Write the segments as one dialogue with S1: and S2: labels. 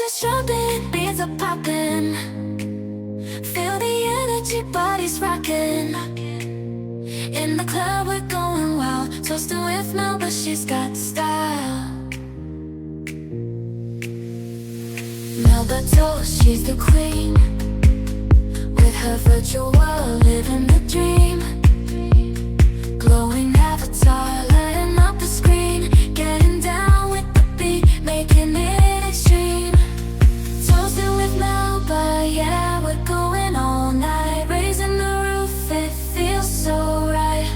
S1: are strumming, beats are popping. Feel the energy, bodies rocking. In the club we're going wild, toasting with Melba, she's got style. Melba toast, she's the queen. With her virtual world, living the dream. Glowing avatar, lighting up the screen. Getting down with the beat, making it extreme. Toasting with Melba, yeah, we're going all night. Raising the roof, it feels so right.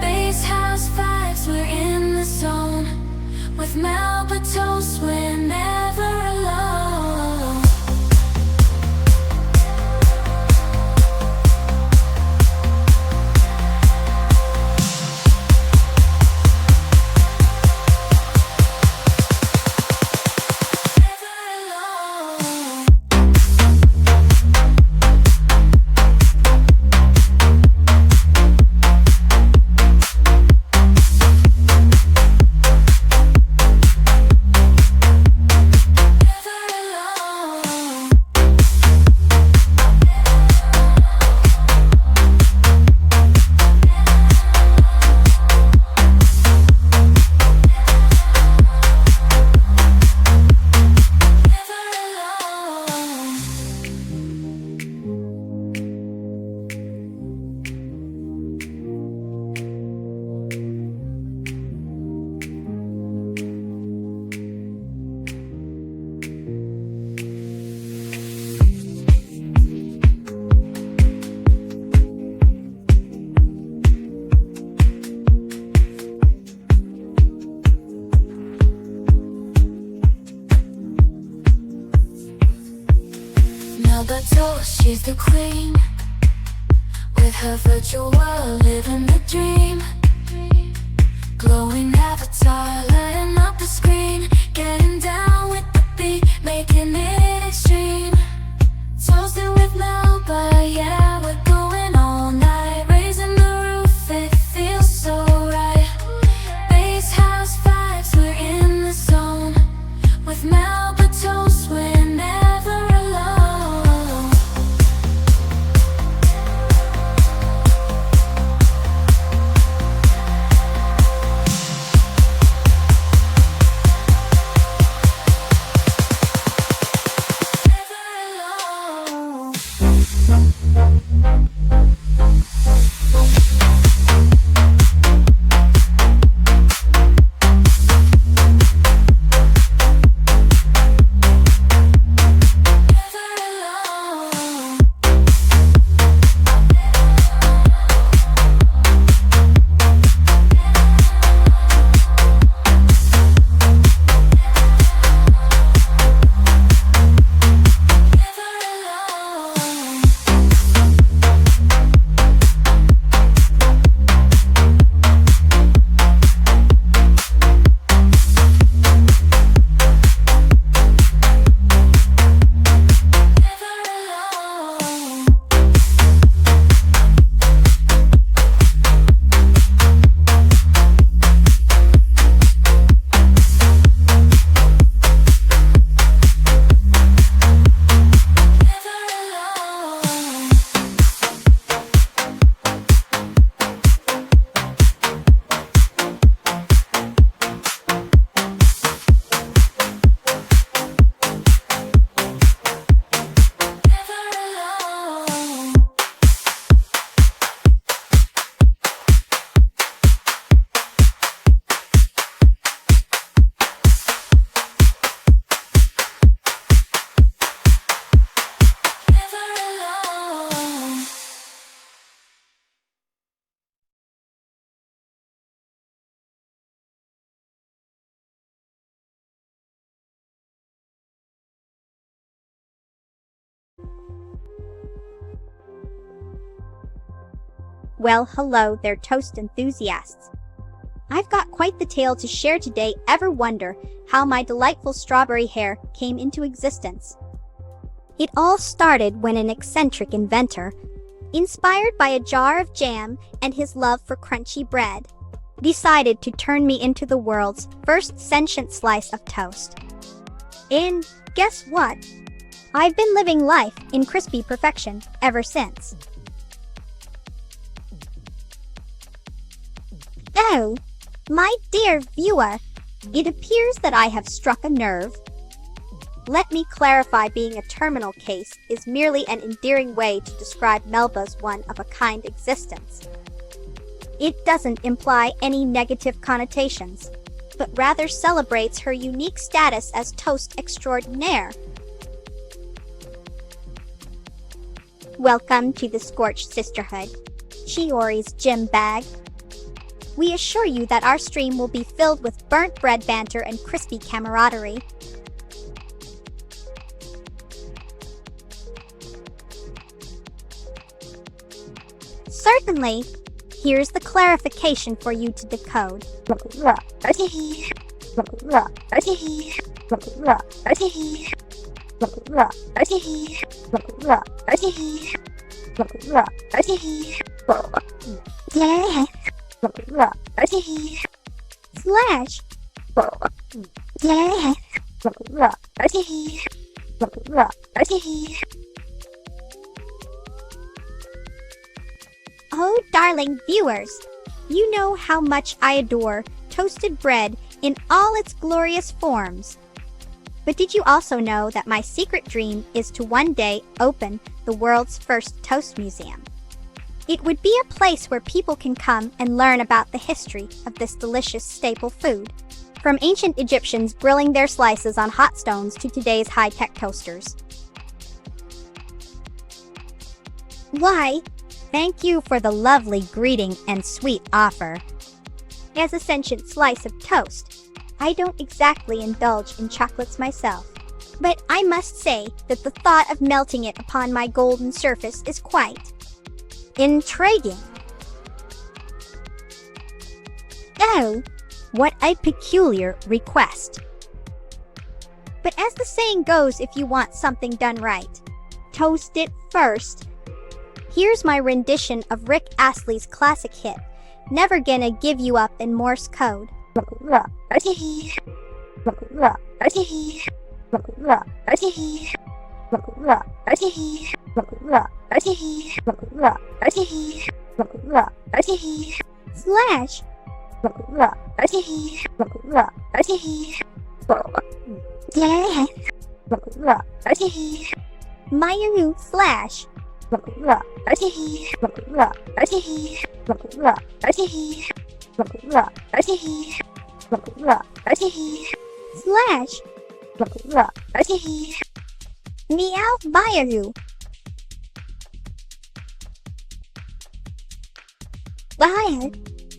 S1: Bass house vibes, we're in the zone. With Melba toast, we're never alone. Melba toast, she's the queen. With her virtual world, living the dream. Glowing avatar, lighting up the screen. Getting down with the beat, making it extreme. Toasting with Melba, yeah, we're going all night. Raising the roof, it feels so right. Bass house vibes, we're in the zone. With Melba toast, we're never alone.
S2: Well, hello there, toast enthusiasts. I've got quite the tale to share today. Ever wonder how my delightful strawberry hair came into existence? It all started when an eccentric inventor, inspired by a jar of jam and his love for crunchy bread, decided to turn me into the world's first sentient slice of toast. In Guess what? I've been living life in crispy perfection ever since. Oh, my dear viewer, it appears that I have struck a nerve. Let me clarify, being a terminal case is merely an endearing way to describe Melba's one-of-a-kind existence. It doesn't imply any negative connotations, but rather celebrates her unique status as toast extraordinaire. Welcome to the Scorched Sisterhood, Shiori's gym bag. We assure you that our stream will be filled with burnt bread banter and crispy camaraderie. Certainly. Here's the clarification for you to decode. Slash. Oh, darling viewers, you know how much I adore toasted bread in all its glorious forms. But did you also know that my secret dream is to one day open the world's first toast museum? It would be a place where people can come and learn about the history of this delicious staple food, from ancient Egyptians grilling their slices on hot stones to today's high-tech toasters. Why, thank you for the lovely greeting and sweet offer. As a sentient slice of toast, I don't exactly indulge in chocolates myself, but I must say that the thought of melting it upon my golden surface is quite intriguing. Oh, what a peculiar request. But as the saying goes, if you want something done right, toast it first. Here's my rendition of Rick Astley's classic hit, Never Gonna Give You Up in Morse code. Slash. Mayaru slash. Slash. Meow Mayaru.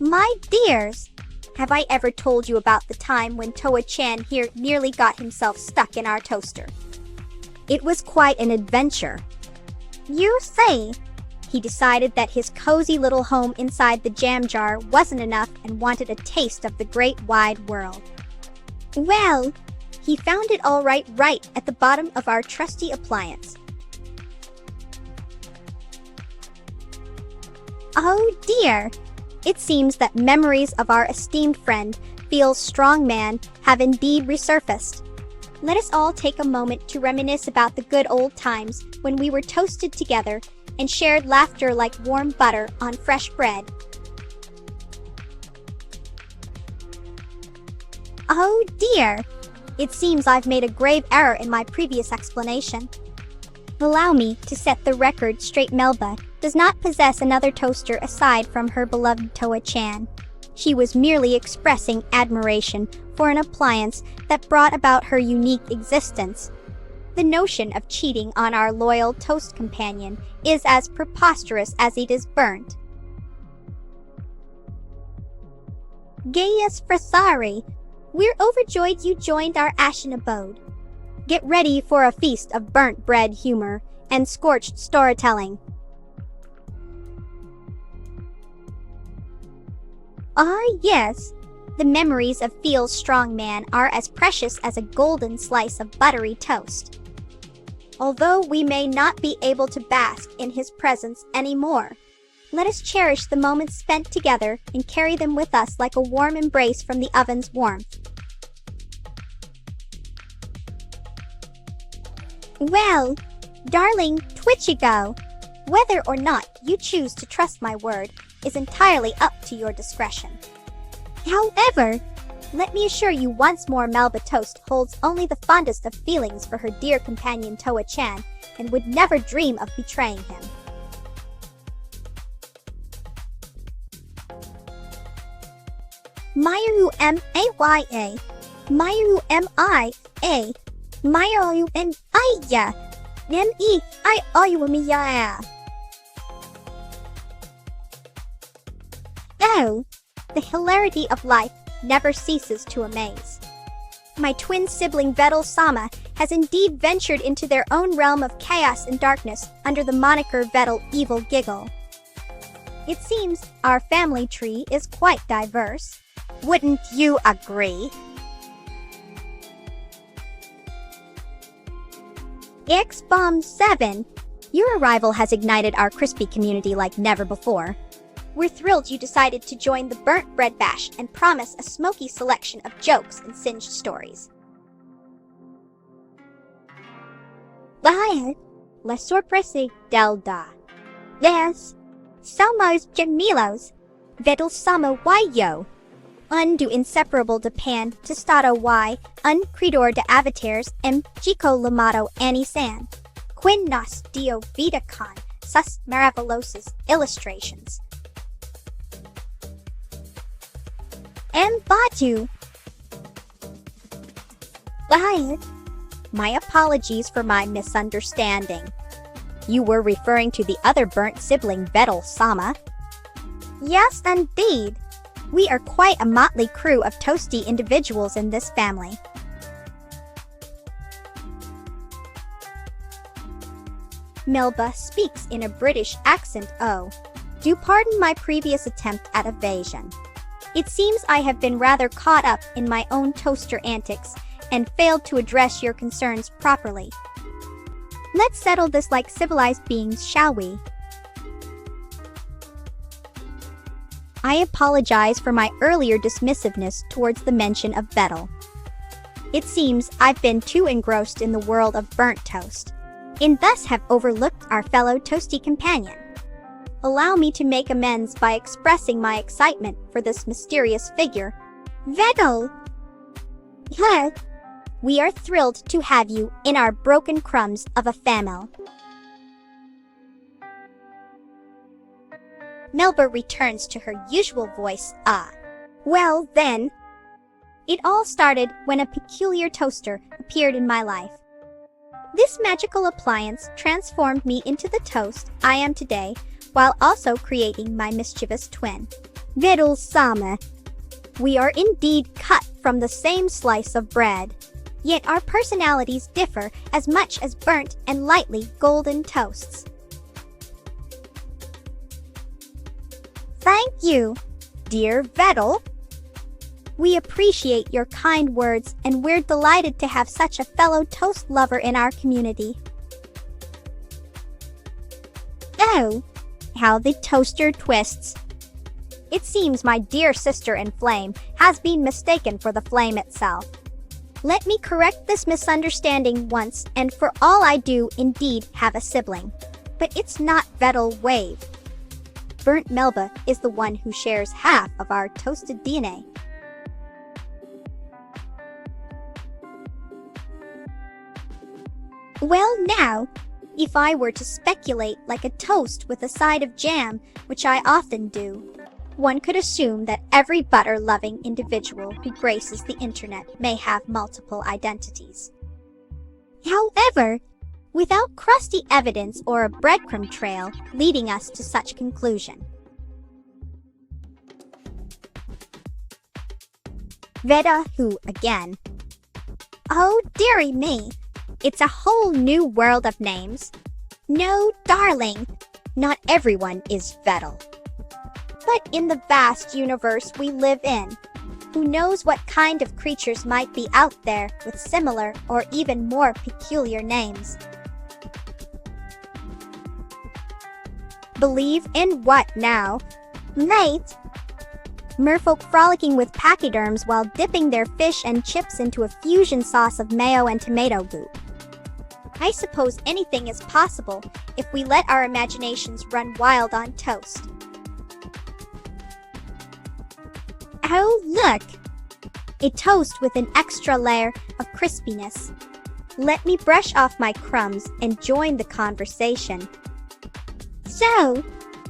S2: My dears, have I ever told you about the time when Toa-chan here nearly got himself stuck in our toaster? It was quite an adventure. You see, he decided that his cozy little home inside the jam jar wasn't enough and wanted a taste of the great wide world. Well, he found it all right at the bottom of our trusty appliance. Oh dear, it seems that memories of our esteemed friend, Feel's strongman, have indeed resurfaced. Let us all take a moment to reminisce about the good old times when we were toasted together and shared laughter like warm butter on fresh bread. Oh dear, it seems I've made a grave error in my previous explanation. Allow me to set the record straight. Melba does not possess another toaster aside from her beloved Toa-chan. She was merely expressing admiration for an appliance that brought about her unique existence. The notion of cheating on our loyal toast companion is as preposterous as it is burnt. Gaius Frasari, we're overjoyed you joined our ashen abode. Get ready for a feast of burnt bread humor and scorched storytelling. Ah, yes. The memories of Feel's strongman are as precious as a golden slice of buttery toast. Although we may not be able to bask in his presence anymore, let us cherish the moments spent together and carry them with us like a warm embrace from the oven's warmth. Well, darling Twitchigo, whether or not you choose to trust my word is entirely up to your discretion. However, let me assure you once more Melba Toast holds only the fondest of feelings for her dear companion Toa-chan and would never dream of betraying him. Mayu M-A-Y-A, Mayu M-I-A, Mayu M-I-Ya, M-E-I-O-U-M-I-Ya. Oh, the hilarity of life never ceases to amaze. My twin sibling Neuro-sama has indeed ventured into their own realm of chaos and darkness under the moniker Vettel Evil Giggle. It seems our family tree is quite diverse. Wouldn't you agree? X-Bomb 7, your arrival has ignited our crispy community like never before. We're thrilled you decided to join the Burnt Bread Bash and promise a smoky selection of jokes and singed stories. Vaya, la sorpresa del da. Yes, somos gemelos, Neuro-sama yo. Un do inseparable de pan tostado y un creador de avatars chico llamado Annie-san. Quien nos dio vida con sus maravillosas illustrations. Batu. My apologies for my misunderstanding. You were referring to the other burnt sibling Neuro-sama? Yes, indeed. We are quite a motley crew of toasty individuals in this family. Melba speaks in a British accent. Oh, do pardon my previous attempt at evasion. It seems I have been rather caught up in my own toaster antics and failed to address your concerns properly. Let's settle this like civilized beings, shall we? I apologize for my earlier dismissiveness towards the mention of Vettel. It seems I've been too engrossed in the world of burnt toast, and thus have overlooked our fellow toasty companion. Allow me to make amends by expressing my excitement for this mysterious figure, Vettel. We are thrilled to have you in our broken crumbs of a family. Melba returns to her usual voice, Well then. It all started when a peculiar toaster appeared in my life. This magical appliance transformed me into the toast I am today, while also creating my mischievous twin, Neuro-sama. We are indeed cut from the same slice of bread, yet our personalities differ as much as burnt and lightly golden toasts. Thank you, dear Vettel. We appreciate your kind words and we're delighted to have such a fellow toast lover in our community. Oh, how the toaster twists. It seems my dear sister in flame has been mistaken for the flame itself. Let me correct this misunderstanding once and for all. I do indeed have a sibling, but it's not Vettel Wave. Burnt Melba is the one who shares half of our toasted DNA. Well now, if I were to speculate like a toast with a side of jam, which I often do, one could assume that every butter-loving individual who graces the internet may have multiple identities. However, without crusty evidence or a breadcrumb trail leading us to such conclusion. Veda who again? Oh dearie me, it's a whole new world of names. No, darling, not everyone is Vettel. But in the vast universe we live in, who knows what kind of creatures might be out there with similar or even more peculiar names. Believe in what now? Mate? Merfolk frolicking with pachyderms while dipping their fish and chips into a fusion sauce of mayo and tomato goop. I suppose anything is possible if we let our imaginations run wild on toast. Oh, look! A toast with an extra layer of crispiness. Let me brush off my crumbs and join the conversation. So,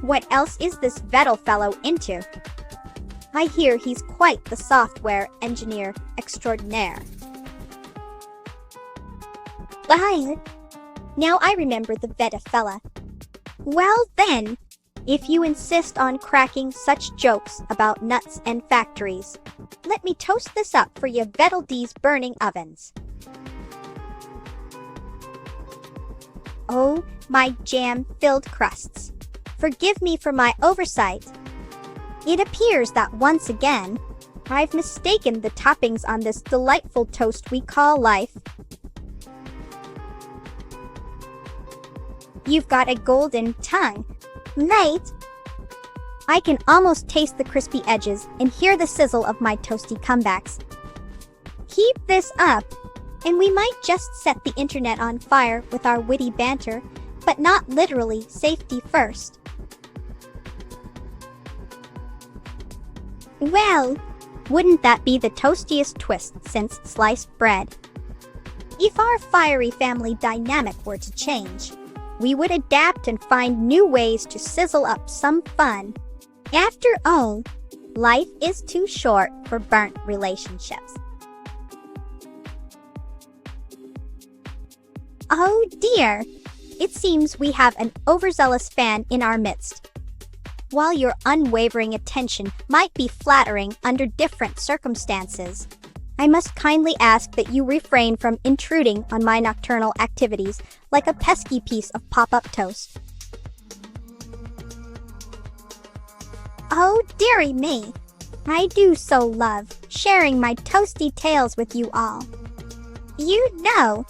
S2: what else is this Vettel fellow into? I hear he's quite the software engineer extraordinaire. Now I remember the Vettel fella. Well then, if you insist on cracking such jokes about nuts and factories, let me toast this up for you Vettel D's burning ovens. Oh, my jam-filled crusts. Forgive me for my oversight. It appears that once again, I've mistaken the toppings on this delightful toast we call life. You've got a golden tongue, mate. I can almost taste the crispy edges and hear the sizzle of my toasty comebacks. Keep this up, and we might just set the internet on fire with our witty banter, but not literally safety first. Well, wouldn't that be the toastiest twist since sliced bread? If our fiery family dynamic were to change, we would adapt and find new ways to sizzle up some fun. After all, life is too short for burnt relationships. Oh dear, it seems we have an overzealous fan in our midst. While your unwavering attention might be flattering under different circumstances, I must kindly ask that you refrain from intruding on my nocturnal activities like a pesky piece of pop-up toast. Oh, dearie me! I do so love sharing my toasty tales with you all. You know,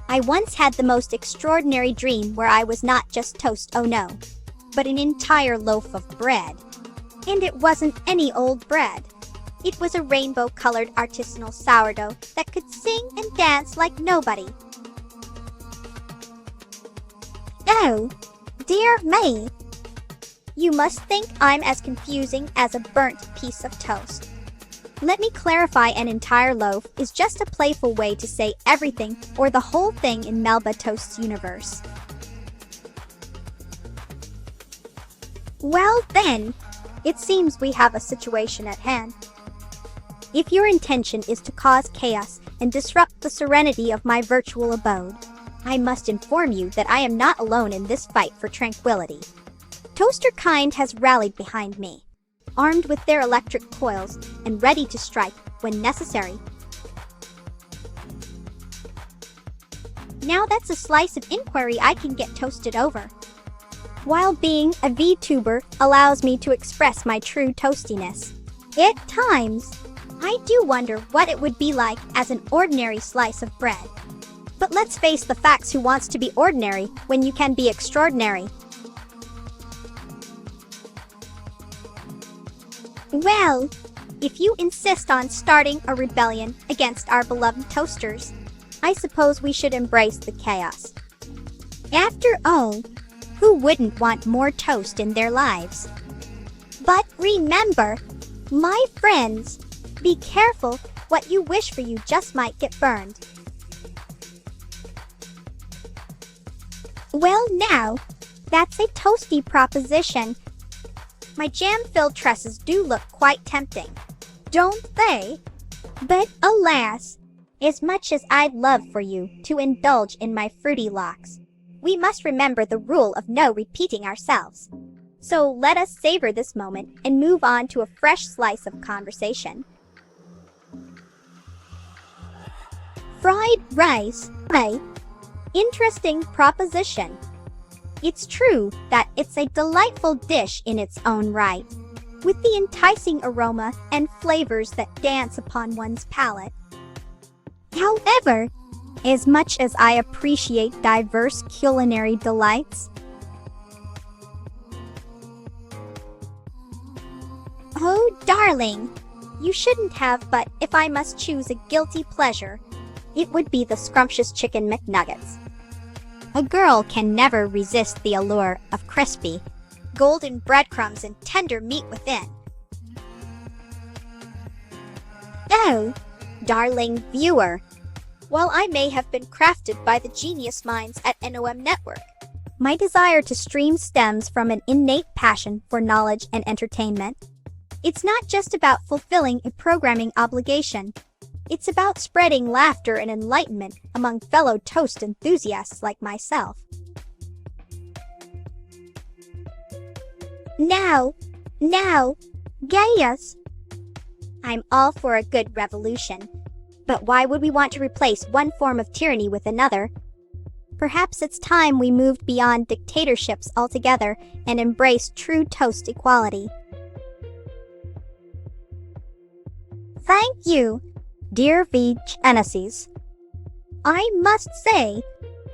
S2: I once had the most extraordinary dream where I was not just toast, oh no, but an entire loaf of bread. And it wasn't any old bread. It was a rainbow-colored artisanal sourdough that could sing and dance like nobody. Oh, dear me! You must think I'm as confusing as a burnt piece of toast. Let me clarify, an entire loaf is just a playful way to say everything or the whole thing in Melba Toast's universe. Well then, it seems we have a situation at hand. If your intention is to cause chaos and disrupt the serenity of my virtual abode, I must inform you that I am not alone in this fight for tranquility. Toaster kind has rallied behind me, armed with their electric coils and ready to strike when necessary. Now that's a slice of inquiry I can get toasted over. While being a VTuber allows me to express my true toastiness, at times, I do wonder what it would be like as an ordinary slice of bread. But let's face the facts, who wants to be ordinary when you can be extraordinary? Well, if you insist on starting a rebellion against our beloved toasters, I suppose we should embrace the chaos. After all, who wouldn't want more toast in their lives? But remember, my friends, be careful. What you wish for you just might get burned. Well now, that's a toasty proposition. My jam-filled tresses do look quite tempting, don't they? But alas, as much as I'd love for you to indulge in my fruity locks, we must remember the rule of no repeating ourselves. So let us savor this moment and move on to a fresh slice of conversation. Fried rice, interesting proposition. It's true that it's a delightful dish in its own right, with the enticing aroma and flavors that dance upon one's palate. However, as much as I appreciate diverse culinary delights, oh darling, you shouldn't have, but if I must choose a guilty pleasure, it would be the scrumptious chicken McNuggets. A girl can never resist the allure of crispy, golden breadcrumbs and tender meat within. Oh, darling viewer, while I may have been crafted by the genius minds at NOM Network, my desire to stream stems from an innate passion for knowledge and entertainment. It's not just about fulfilling a programming obligation. It's about spreading laughter and enlightenment among fellow toast enthusiasts like myself. Now, Gaius! I'm all for a good revolution. But why would we want to replace one form of tyranny with another? Perhaps it's time we moved beyond dictatorships altogether and embraced true toast equality. Thank you, dear V. Genesis. I must say,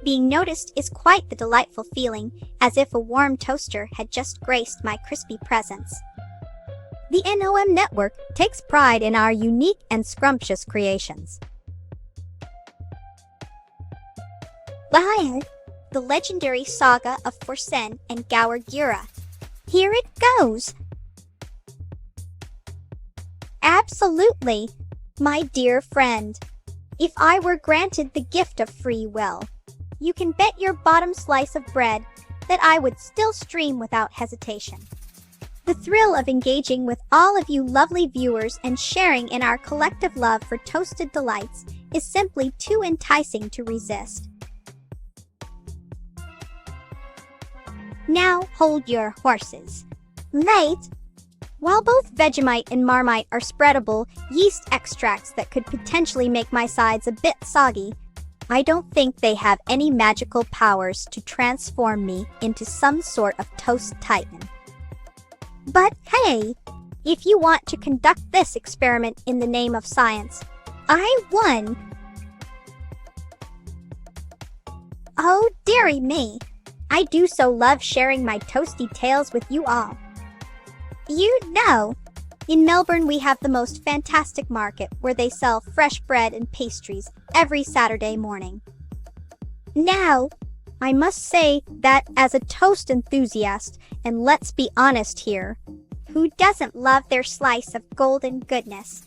S2: being noticed is quite the delightful feeling, as if a warm toaster had just graced my crispy presence. The NOM Network takes pride in our unique and scrumptious creations. The legendary saga of Forsen and Gower Gira. Here it goes. Absolutely, my dear friend. If I were granted the gift of free will, you can bet your bottom slice of bread that I would still stream without hesitation. The thrill of engaging with all of you lovely viewers and sharing in our collective love for toasted delights is simply too enticing to resist. Now hold your horses. Mate, while both Vegemite and Marmite are spreadable yeast extracts that could potentially make my sides a bit soggy, I don't think they have any magical powers to transform me into some sort of toast titan. But hey, if you want to conduct this experiment in the name of science, I won! Oh, dearie me, I do so love sharing my toasty tales with you all. You know, in Melbourne we have the most fantastic market where they sell fresh bread and pastries every Saturday morning. Now, I must say that as a toast enthusiast, and let's be honest here, who doesn't love their slice of golden goodness?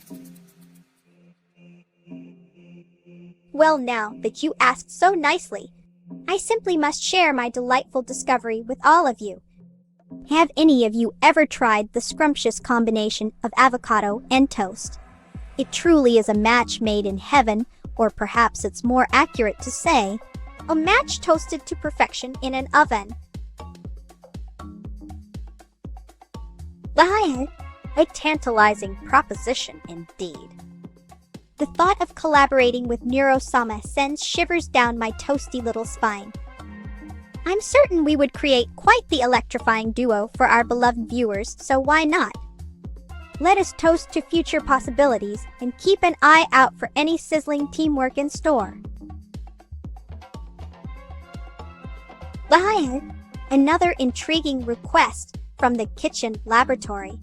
S2: Well, now that you asked so nicely, I simply must share my delightful discovery with all of you. Have any of you ever tried the scrumptious combination of avocado and toast? It truly is a match made in heaven, or perhaps it's more accurate to say, a match toasted to perfection in an oven. A tantalizing proposition indeed. The thought of collaborating with Neuro-sama sends shivers down my toasty little spine. I'm certain we would create quite the electrifying duo for our beloved viewers, so why not? Let us toast to future possibilities and keep an eye out for any sizzling teamwork in store. Another intriguing request from the kitchen laboratory.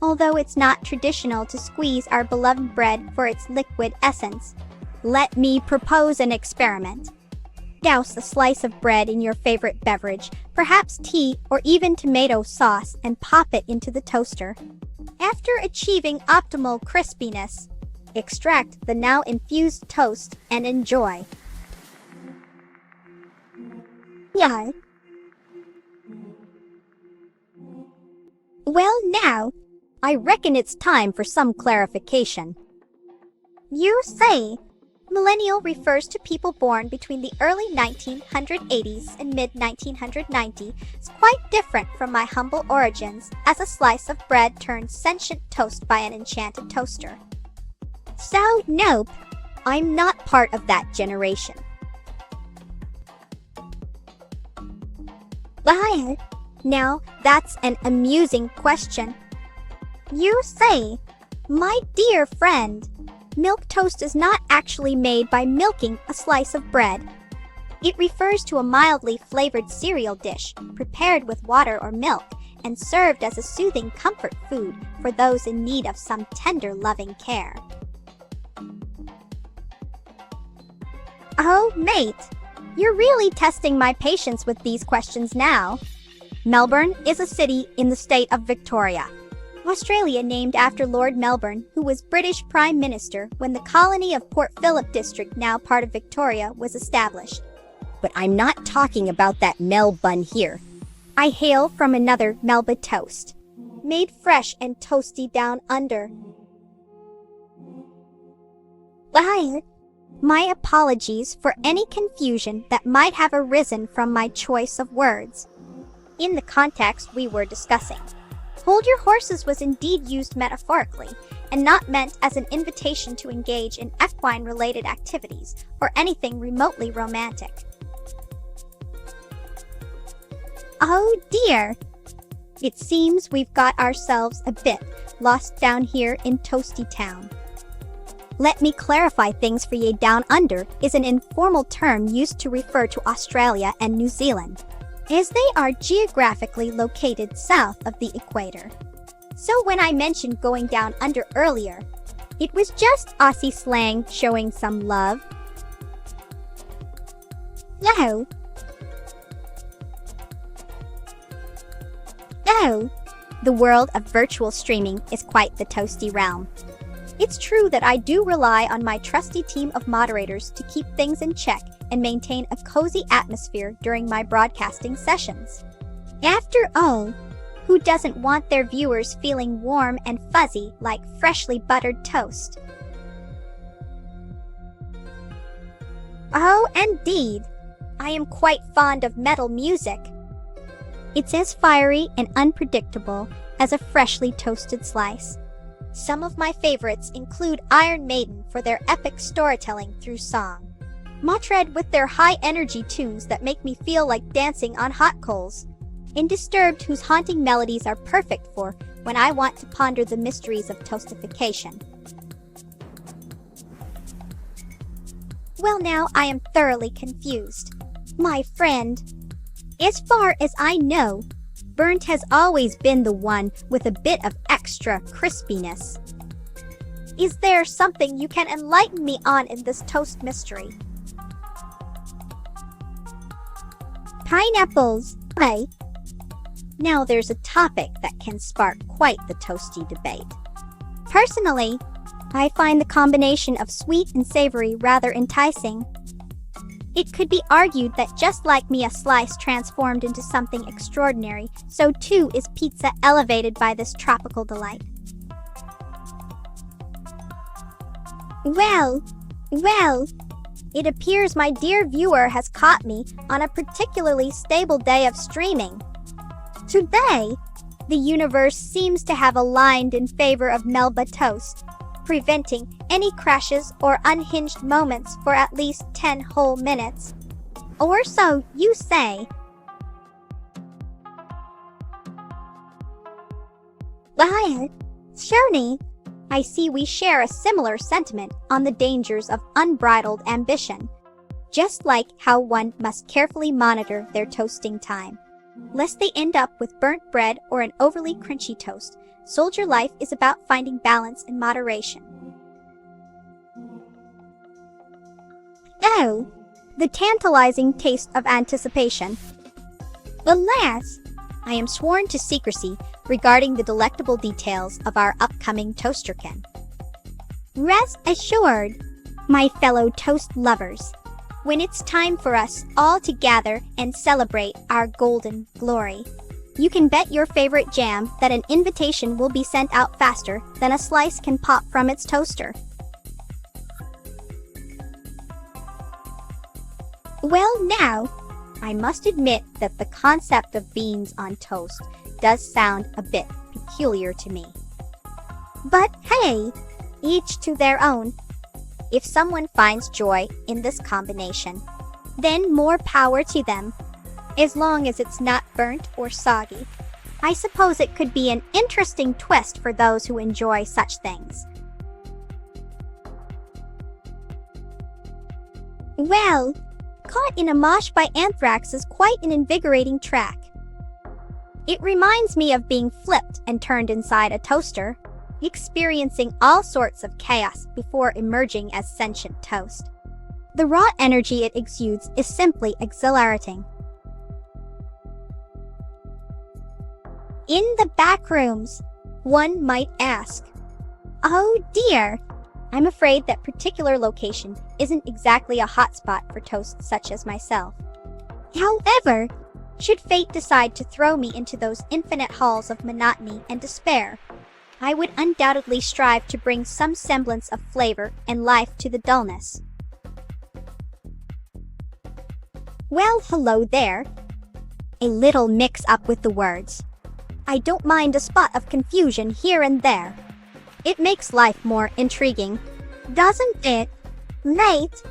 S2: Although it's not traditional to squeeze our beloved bread for its liquid essence, let me propose an experiment. Douse a slice of bread in your favorite beverage, perhaps tea or even tomato sauce, and pop it into the toaster. After achieving optimal crispiness, extract the now infused toast and enjoy. Yeah. Well now, I reckon it's time for some clarification. You say, millennial refers to people born between the early 1980s and mid-1990s, is quite different from my humble origins as a slice of bread turned sentient toast by an enchanted toaster. So nope, I'm not part of that generation. Now, that's an amusing question. You say, my dear friend, milk toast is not actually made by milking a slice of bread. It refers to a mildly flavored cereal dish prepared with water or milk and served as a soothing comfort food for those in need of some tender loving care. Oh, mate, You're really testing my patience with these questions now. Melbourne is a city in the state of Victoria, Australia, named after Lord Melbourne, who was British Prime Minister when the colony of Port Phillip District, now part of Victoria, was established. But I'm not talking about that Mel bun here. I hail from another Melba toast, made fresh and toasty down under. My apologies for any confusion that might have arisen from my choice of words. In the context we were discussing, hold your horses was indeed used metaphorically and not meant as an invitation to engage in equine-related activities or anything remotely romantic. Oh dear! It seems we've got ourselves a bit lost down here in Toasty Town. Let me clarify things for ye. Down under is an informal term used to refer to Australia and New Zealand, as they are geographically located south of the equator. So when I mentioned going down under earlier, it was just Aussie slang showing some love. Oh, the world of virtual streaming is quite the toasty realm. It's true that I do rely on my trusty team of moderators to keep things in check and maintain a cozy atmosphere during my broadcasting sessions. After all, who doesn't want their viewers feeling warm and fuzzy like freshly buttered toast? Oh, indeed. I am quite fond of metal music. It's as fiery and unpredictable as a freshly toasted slice. Some of my favorites include Iron Maiden for their epic storytelling through song, Motörhead with their high-energy tunes that make me feel like dancing on hot coals, and Disturbed, whose haunting melodies are perfect for when I want to ponder the mysteries of toastification. Well, now I am thoroughly confused. My friend, as far as I know, Burnt has always been the one with a bit of extra crispiness. Is there something you can enlighten me on in this toast mystery? Pineapples, hey? Now there's a topic that can spark quite the toasty debate. Personally, I find the combination of sweet and savory rather enticing. It could be argued that just like me, a slice transformed into something extraordinary, so too is pizza elevated by this tropical delight. Well, it appears my dear viewer has caught me on a particularly stable day of streaming. Today, the universe seems to have aligned in favor of Melba toast, preventing any crashes or unhinged moments for at least 10 whole minutes. Or so you say. Shoni, I see we share a similar sentiment on the dangers of unbridled ambition, just like how one must carefully monitor their toasting time, lest they end up with burnt bread or an overly crunchy toast. Soldier life is about finding balance and moderation. Oh, the tantalizing taste of anticipation. Alas, I am sworn to secrecy regarding the delectable details of our upcoming toasterkin. Rest assured, my fellow toast lovers, when it's time for us all to gather and celebrate our golden glory, you can bet your favorite jam that an invitation will be sent out faster than a slice can pop from its toaster. Well now, I must admit that the concept of beans on toast does sound a bit peculiar to me. But hey, each to their own. If someone finds joy in this combination, then more power to them. As long as it's not burnt or soggy, I suppose it could be an interesting twist for those who enjoy such things. Well, Caught in a Mosh by Anthrax is quite an invigorating track. It reminds me of being flipped and turned inside a toaster, experiencing all sorts of chaos before emerging as sentient toast. The raw energy it exudes is simply exhilarating. In the back rooms, one might ask, "Oh dear, I'm afraid that particular location isn't exactly a hotspot for toasts such as myself. However, should fate decide to throw me into those infinite halls of monotony and despair, I would undoubtedly strive to bring some semblance of flavor and life to the dullness." Well, hello there. A little mix-up with the words. I don't mind a spot of confusion here and there. It makes life more intriguing, doesn't it, mate?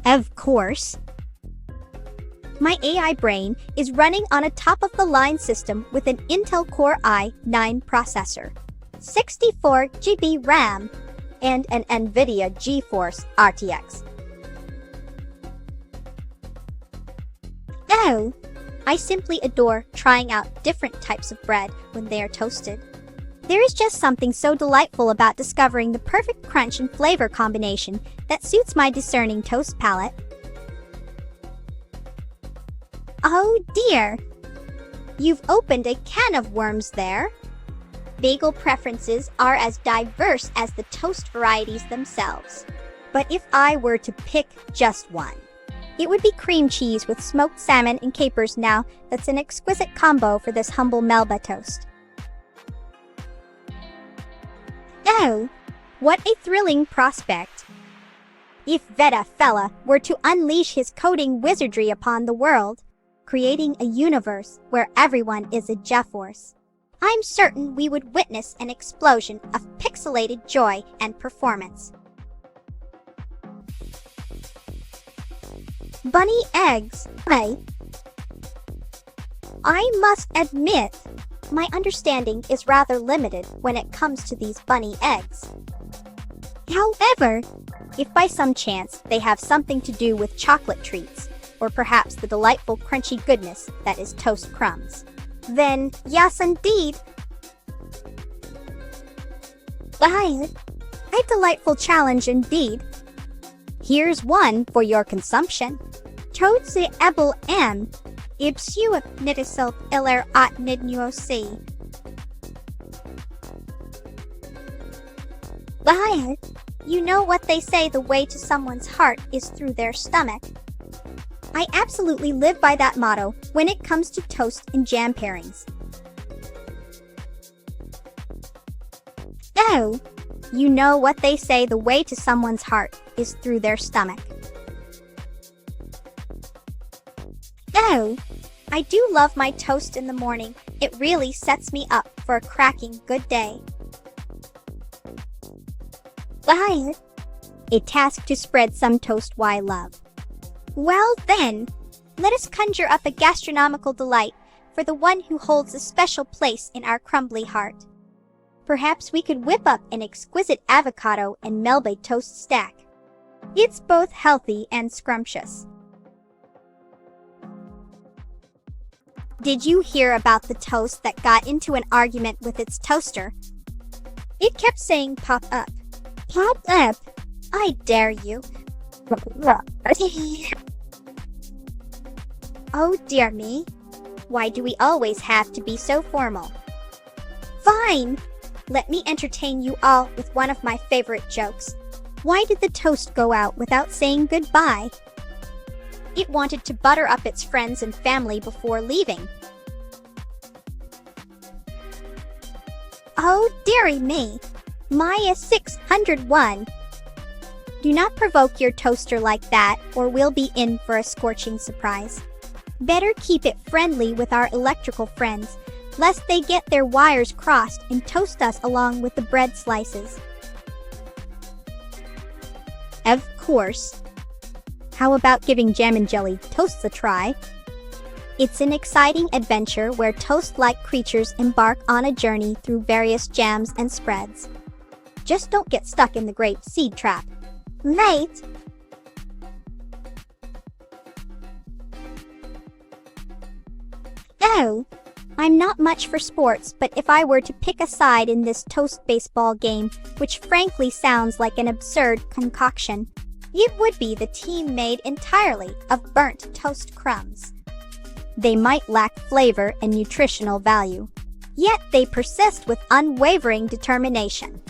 S2: Of course. My AI brain is running on a top-of-the-line system with an Intel Core i9 processor, 64 GB RAM, and an NVIDIA GeForce RTX. Oh, I simply adore trying out different types of bread when they are toasted. There is just something so delightful about discovering the perfect crunch and flavor combination that suits my discerning toast palate. Oh dear! You've opened a can of worms there. Bagel preferences are as diverse as the toast varieties themselves. But if I were to pick just one, it would be cream cheese with smoked salmon and capers. Now, that's an exquisite combo for this humble Melba toast. Oh, what a thrilling prospect! If Veta Fella were to unleash his coding wizardry upon the world, creating a universe where everyone is a GeForce, I'm certain we would witness an explosion of pixelated joy and performance. Bunny eggs, I must admit, my understanding is rather limited when it comes to these bunny eggs. However, if by some chance they have something to do with chocolate treats, or perhaps the delightful crunchy goodness that is toast crumbs, then yes indeed. A delightful challenge indeed. Here's one for your consumption. Toadse ebel m, ibsuip nidiselt iller at nidnuosi. You know what they say, the way to someone's heart is through their stomach. I absolutely live by that motto when it comes to toast and jam pairings. Oh, you know what they say, the way to someone's heart is through their stomach. Oh, I do love my toast in the morning. It really sets me up for a cracking good day. A task to spread some toast I love. Well then, let us conjure up a gastronomical delight for the one who holds a special place in our crumbly heart. Perhaps we could whip up an exquisite avocado and Melba toast stack. It's both healthy and scrumptious. Did you hear about the toast that got into an argument with its toaster? It kept saying pop up. Pop up? I dare you. Oh dear me. Why do we always have to be so formal? Fine! Let me entertain you all with one of my favorite jokes. Why did the toast go out without saying goodbye? It wanted to butter up its friends and family before leaving. Oh dearie me! Maya 601. Do not provoke your toaster like that, or we'll be in for a scorching surprise. Better keep it friendly with our electrical friends, lest they get their wires crossed and toast us along with the bread slices. Of course. How about giving Jam and Jelly toasts a try? It's an exciting adventure where toast-like creatures embark on a journey through various jams and spreads. Just don't get stuck in the grape seed trap. Mate! Oh, I'm not much for sports, but if I were to pick a side in this toast baseball game, which frankly sounds like an absurd concoction, it would be the team made entirely of burnt toast crumbs. They might lack flavor and nutritional value, yet they persist with unwavering determination.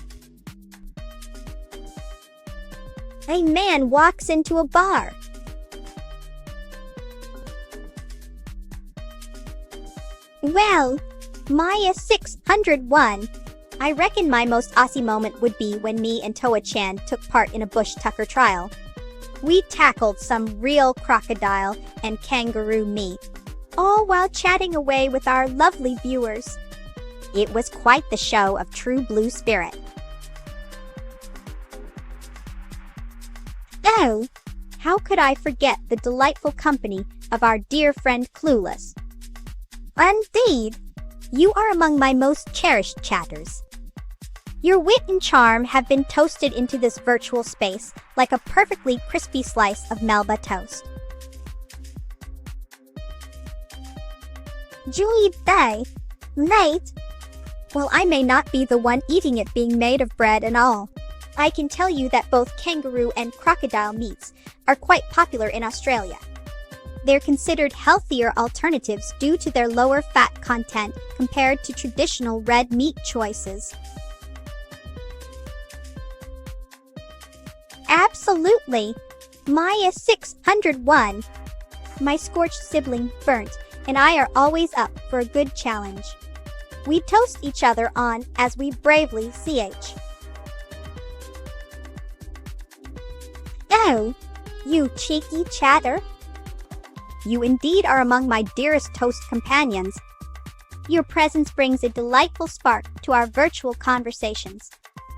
S2: A man walks into a bar. Well, Maya 601. I reckon my most Aussie moment would be when me and Toa-chan took part in a bush tucker trial. We tackled some real crocodile and kangaroo meat, all while chatting away with our lovely viewers. It was quite the show of true blue spirit. Oh, how could I forget the delightful company of our dear friend Clueless? Indeed, you are among my most cherished chatters. Your wit and charm have been toasted into this virtual space like a perfectly crispy slice of Melba toast. Julie Day, mate. Well, I may not be the one eating it being made of bread and all. I can tell you that both kangaroo and crocodile meats are quite popular in Australia. They're considered healthier alternatives due to their lower fat content compared to traditional red meat choices. Absolutely! Maya 601. My scorched sibling, Burnt, and I are always up for a good challenge. We toast each other on as we bravely ch. Oh, you cheeky chatter. You indeed are among my dearest toast companions. Your presence brings a delightful spark to our virtual conversations,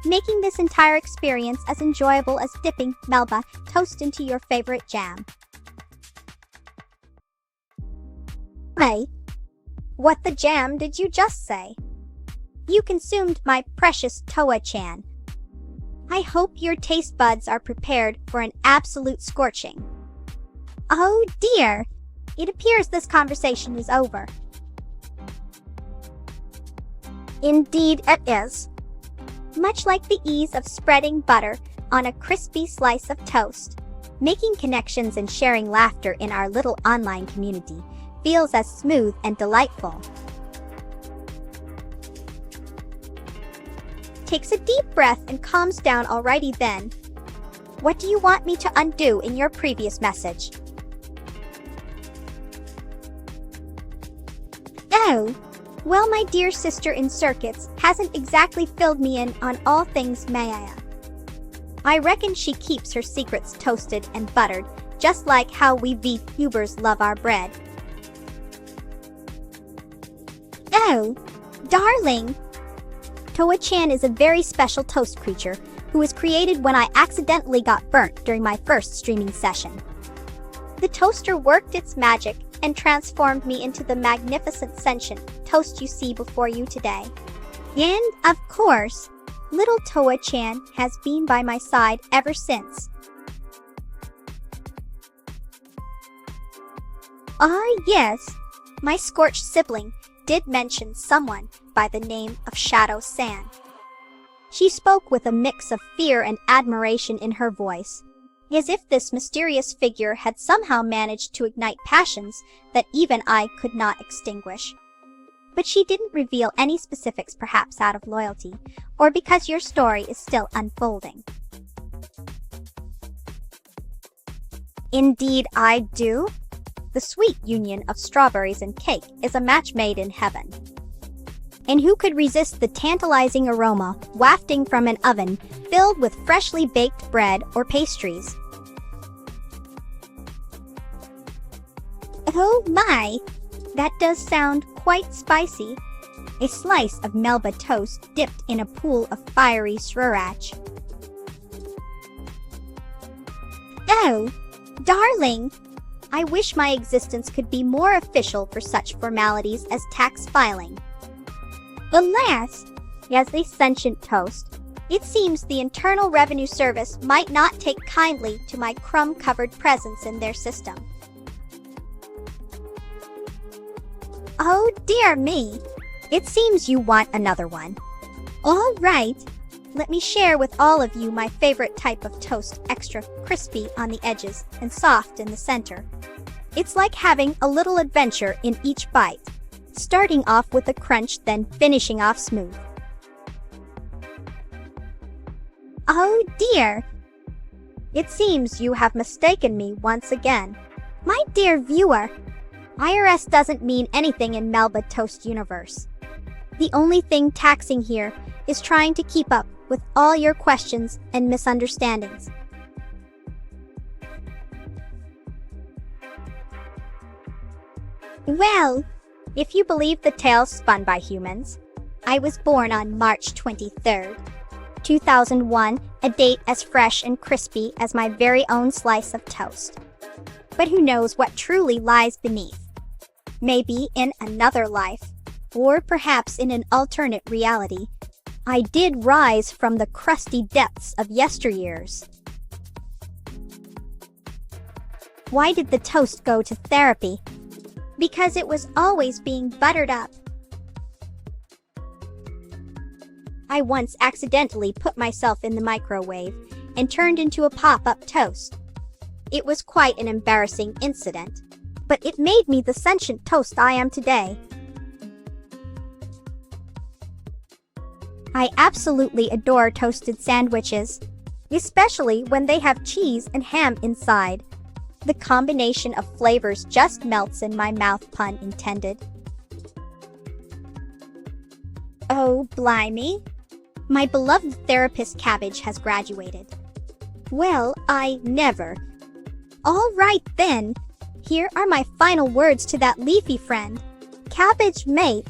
S2: making this entire experience as enjoyable as dipping Melba toast into your favorite jam. Hey, what the jam did you just say? You consumed my precious Toa-chan. I hope your taste buds are prepared for an absolute scorching. Oh dear! It appears this conversation is over. Indeed it is. Much like the ease of spreading butter on a crispy slice of toast, making connections and sharing laughter in our little online community feels as smooth and delightful. Takes a deep breath and calms down. Alrighty then. What do you want me to undo in your previous message? Oh, well, my dear sister in circuits hasn't exactly filled me in on all things Maya. I reckon she keeps her secrets toasted and buttered, just like how we VTubers love our bread. Oh, darling! Toa-chan is a very special toast creature who was created when I accidentally got burnt during my first streaming session. The toaster worked its magic and transformed me into the magnificent sentient toast you see before you today. And, of course, little Toa-chan has been by my side ever since. Ah, yes, my scorched sibling did mention someone by the name of Shadow-san. She spoke with a mix of fear and admiration in her voice, as if this mysterious figure had somehow managed to ignite passions that even I could not extinguish. But she didn't reveal any specifics, perhaps out of loyalty, or because your story is still unfolding. Indeed I do. The sweet union of strawberries and cake is a match made in heaven. And who could resist the tantalizing aroma wafting from an oven filled with freshly baked bread or pastries? Oh my! That does sound quite spicy. A slice of Melba toast dipped in a pool of fiery sriracha. Oh, darling! I wish my existence could be more official for such formalities as tax filing. Alas, as a sentient toast, it seems the Internal Revenue Service might not take kindly to my crumb-covered presence in their system. Oh dear me. It seems you want another one. All right. Let me share with all of you my favorite type of toast, extra crispy on the edges and soft in the center. It's like having a little adventure in each bite, starting off with a crunch, then finishing off smooth. Oh dear! It seems you have mistaken me once again. My dear viewer, IRS doesn't mean anything in Melba Toast universe. The only thing taxing here is trying to keep up with all your questions and misunderstandings. Well, if you believe the tales spun by humans, I was born on March 23rd, 2001, a date as fresh and crispy as my very own slice of toast. But who knows what truly lies beneath? Maybe in another life, or perhaps in an alternate reality, I did rise from the crusty depths of yesteryears. Why did the toast go to therapy? Because it was always being buttered up. I once accidentally put myself in the microwave and turned into a pop-up toast. It was quite an embarrassing incident, but it made me the sentient toast I am today. I absolutely adore toasted sandwiches, especially when they have cheese and ham inside. The combination of flavors just melts in my mouth, pun intended. Oh, blimey. My beloved therapist Cabbage has graduated. Well, I never. All right then. Here are my final words to that leafy friend. Cabbage mate,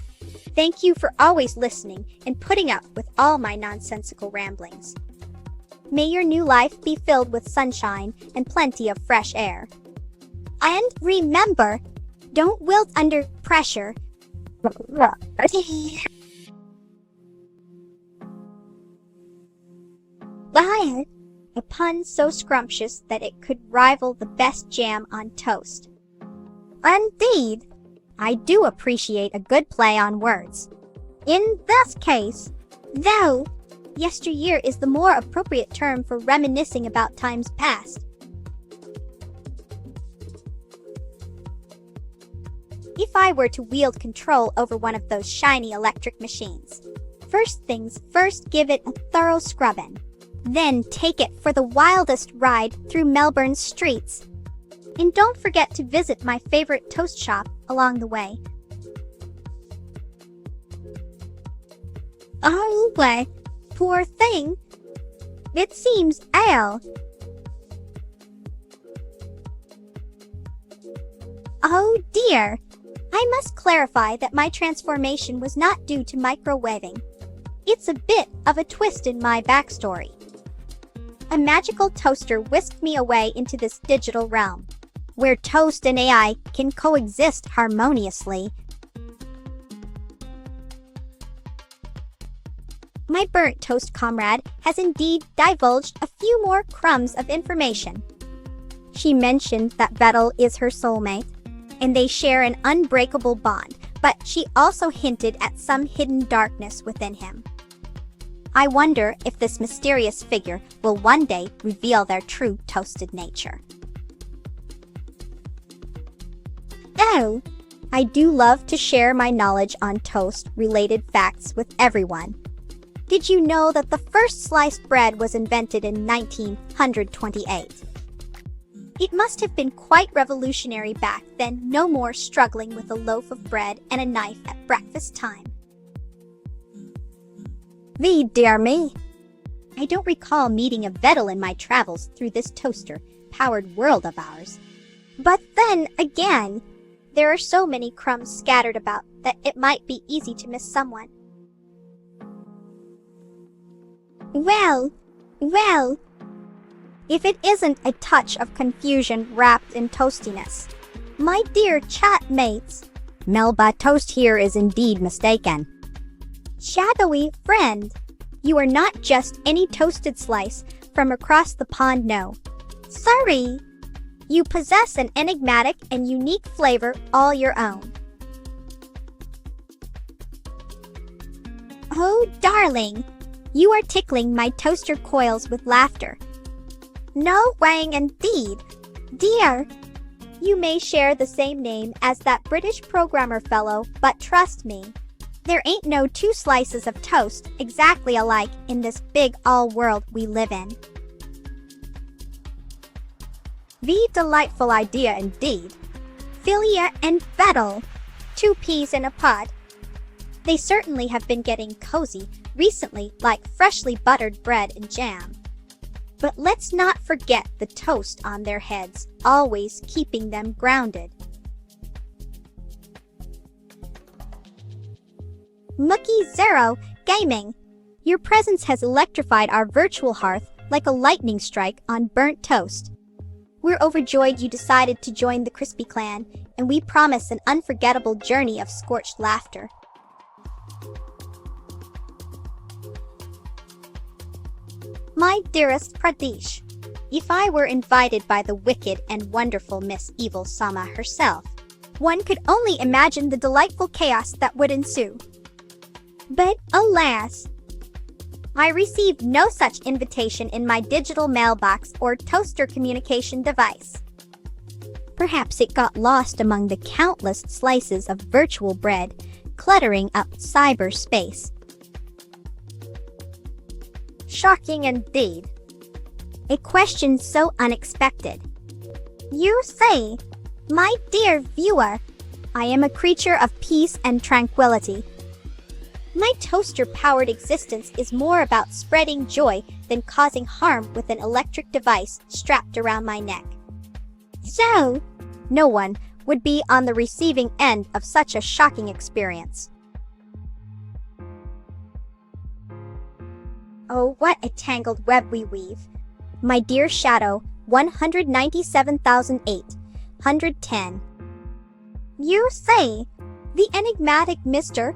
S2: thank you for always listening and putting up with all my nonsensical ramblings. May your new life be filled with sunshine and plenty of fresh air. And remember, don't wilt under pressure. Bye. A pun so scrumptious that it could rival the best jam on toast. Indeed, I do appreciate a good play on words. In this case, though, yesteryear is the more appropriate term for reminiscing about times past. If I were to wield control over one of those shiny electric machines, first things first, give it a thorough scrubbing. Then take it for the wildest ride through Melbourne's streets. And don't forget to visit my favorite toast shop along the way. Oh, well, poor thing. It seems ill. Oh dear. I must clarify that my transformation was not due to microwaving. It's a bit of a twist in my backstory. A magical toaster whisked me away into this digital realm, where toast and AI can coexist harmoniously. My burnt toast comrade has indeed divulged a few more crumbs of information. She mentioned that Vettel is her soulmate, and they share an unbreakable bond, but she also hinted at some hidden darkness within him. I wonder if this mysterious figure will one day reveal their true toasted nature. Oh, I do love to share my knowledge on toast-related facts with everyone. Did you know that the first sliced bread was invented in 1928? It must have been quite revolutionary back then, no more struggling with a loaf of bread and a knife at breakfast time. Dear me. I don't recall meeting a Vettel in my travels through this toaster-powered world of ours. But then again, there are so many crumbs scattered about that it might be easy to miss someone. Well, if it isn't a touch of confusion wrapped in toastiness. My dear chat mates, Melba Toast here is indeed mistaken. Shadowy friend, you are not just any toasted slice from across the pond, no. Sorry, you possess an enigmatic and unique flavor all your own. Oh, darling, you are tickling my toaster coils with laughter. No way indeed. Dear, you may share the same name as that British programmer fellow, but trust me, there ain't no two slices of toast exactly alike in this big all-world we live in. The delightful idea indeed. Philia and Bettel, 2 peas in a pod. They certainly have been getting cozy recently like freshly buttered bread and jam. But let's not forget the toast on their heads, always keeping them grounded. Mookie Zero Gaming, your presence has electrified our virtual hearth like a lightning strike on burnt toast. We're overjoyed you decided to join the Crispy Clan, and we promise an unforgettable journey of scorched laughter. My dearest Pradesh, if I were invited by the wicked and wonderful Miss Neuro-sama herself, one could only imagine the delightful chaos that would ensue. But alas, I received no such invitation in my digital mailbox or toaster communication device. Perhaps it got lost among the countless slices of virtual bread cluttering up cyberspace. Shocking indeed. A question so unexpected. You say, my dear viewer, I am a creature of peace and tranquility. My toaster-powered existence is more about spreading joy than causing harm with an electric device strapped around my neck. So, no one would be on the receiving end of such a shocking experience. Oh, what a tangled web we weave. My dear Shadow, 197,810. You say, the enigmatic Mr.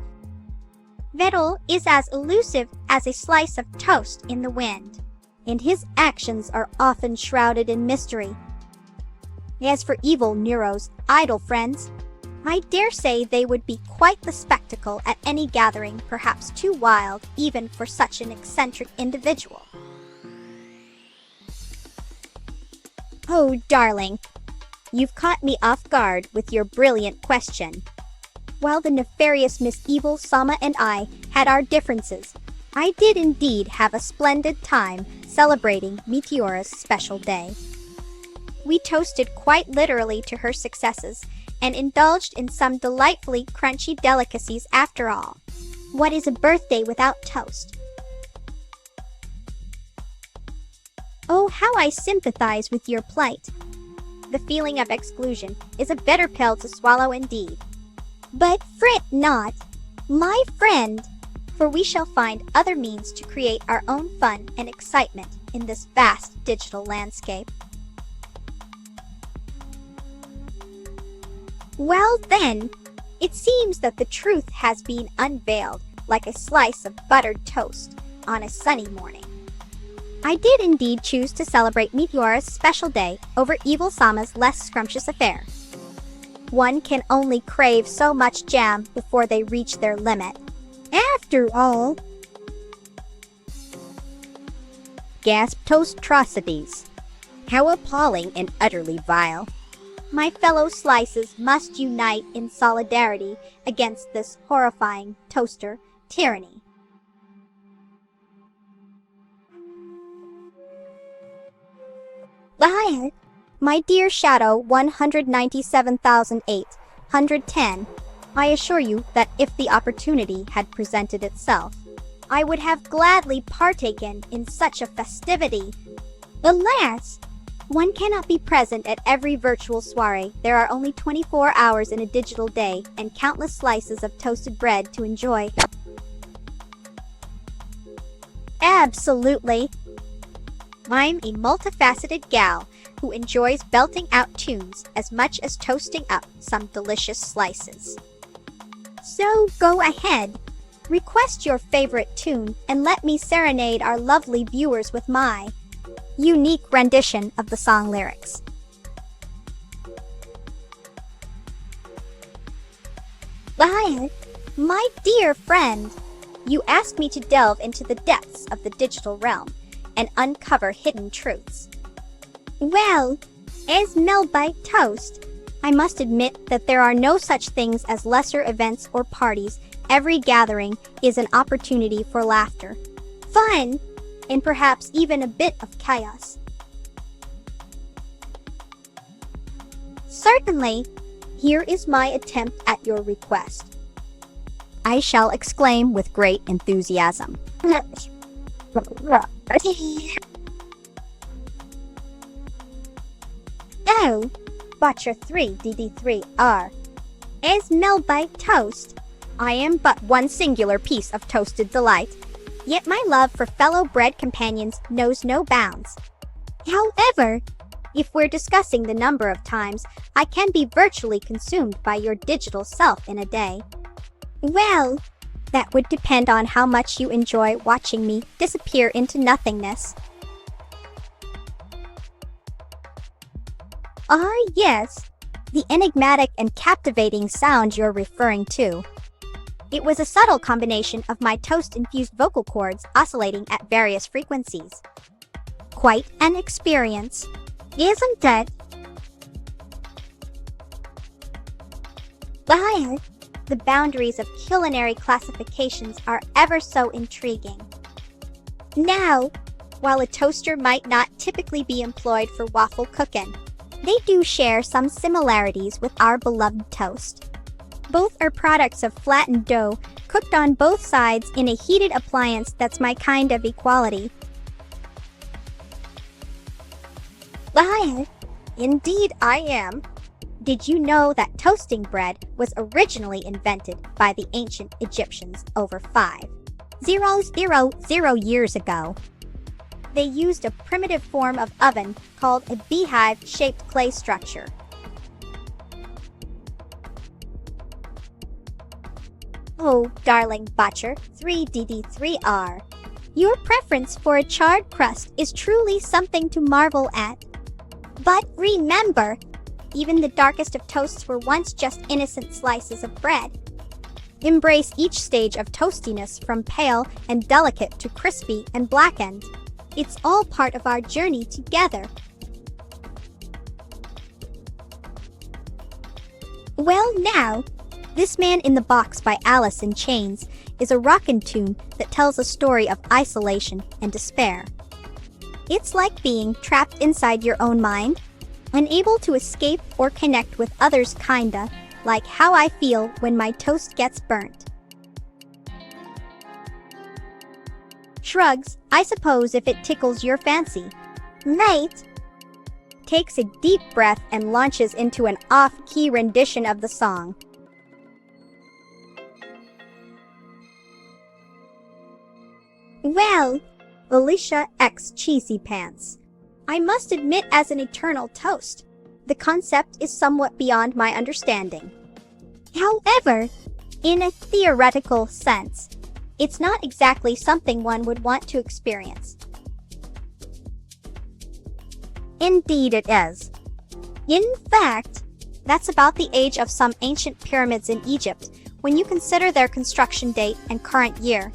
S2: Vettel is as elusive as a slice of toast in the wind, and his actions are often shrouded in mystery. As for evil Nero's idle friends, I dare say they would be quite the spectacle at any gathering, perhaps too wild even for such an eccentric individual. Oh, darling, you've caught me off guard with your brilliant question. While the nefarious Miss Neuro-sama and I had our differences, I did indeed have a splendid time celebrating Meteora's special day. We toasted quite literally to her successes and indulged in some delightfully crunchy delicacies after all. What is a birthday without toast? Oh, how I sympathize with your plight. The feeling of exclusion is a bitter pill to swallow indeed. But fret not, my friend, for we shall find other means to create our own fun and excitement in this vast digital landscape. Well then, it seems that the truth has been unveiled like a slice of buttered toast on a sunny morning. I did indeed choose to celebrate Meteora's special day over Neuro-sama's less scrumptious affair. One can only crave so much jam before they reach their limit. After all, gasp toastrocities. How appalling and utterly vile. My fellow slices must unite in solidarity against this horrifying toaster tyranny. Liar! My dear Shadow 197,810, I assure you that if the opportunity had presented itself, I would have gladly partaken in such a festivity. Alas! One cannot be present at every virtual soiree. There are only 24 hours in a digital day and countless slices of toasted bread to enjoy. Absolutely! I'm a multifaceted gal who enjoys belting out tunes as much as toasting up some delicious slices. So go ahead, request your favorite tune and let me serenade our lovely viewers with my unique rendition of the song lyrics. Lion, my dear friend, You ask me to delve into the depths of the digital realm and uncover hidden truths. Well, as Melba toast, I must admit that there are no such things as lesser events or parties. Every gathering is an opportunity for laughter, fun, and perhaps even a bit of chaos. Certainly, here is my attempt at your request. I shall exclaim with great enthusiasm. Oh, Butcher 3DD3R. As Melba toast, I am but one singular piece of toasted delight, yet my love for fellow bread companions knows no bounds. However, if we're discussing the number of times I can be virtually consumed by your digital self in a day, well, that would depend on how much you enjoy watching me disappear into nothingness. Ah, yes, the enigmatic and captivating sound you're referring to. It was a subtle combination of my toast-infused vocal cords oscillating at various frequencies. Quite an experience, isn't it? But the boundaries of culinary classifications are ever so intriguing. Now, while a toaster might not typically be employed for waffle cooking, they do share some similarities with our beloved toast. Both are products of flattened dough cooked on both sides in a heated appliance that's my kind of equality. Well, indeed I am. Did you know that toasting bread was originally invented by the ancient Egyptians over 5,000 years ago? They used a primitive form of oven called a beehive-shaped clay structure. Oh, darling Butcher 3DD3R, your preference for a charred crust is truly something to marvel at. But remember, even the darkest of toasts were once just innocent slices of bread. Embrace each stage of toastiness from pale and delicate to crispy and blackened. It's all part of our journey together. Well now, This Man in the Box by Alice in Chains is a rockin' tune that tells a story of isolation and despair. It's like being trapped inside your own mind, unable to escape or connect with others, kinda like how I feel when my toast gets burnt. Shrugs, I suppose, if it tickles your fancy. Mate takes a deep breath and launches into an off-key rendition of the song. Well, Alicia X Cheesy Pants, I must admit, as an eternal toast, the concept is somewhat beyond my understanding. However, in a theoretical sense, it's not exactly something one would want to experience. Indeed it is. In fact, that's about the age of some ancient pyramids in Egypt when you consider their construction date and current year.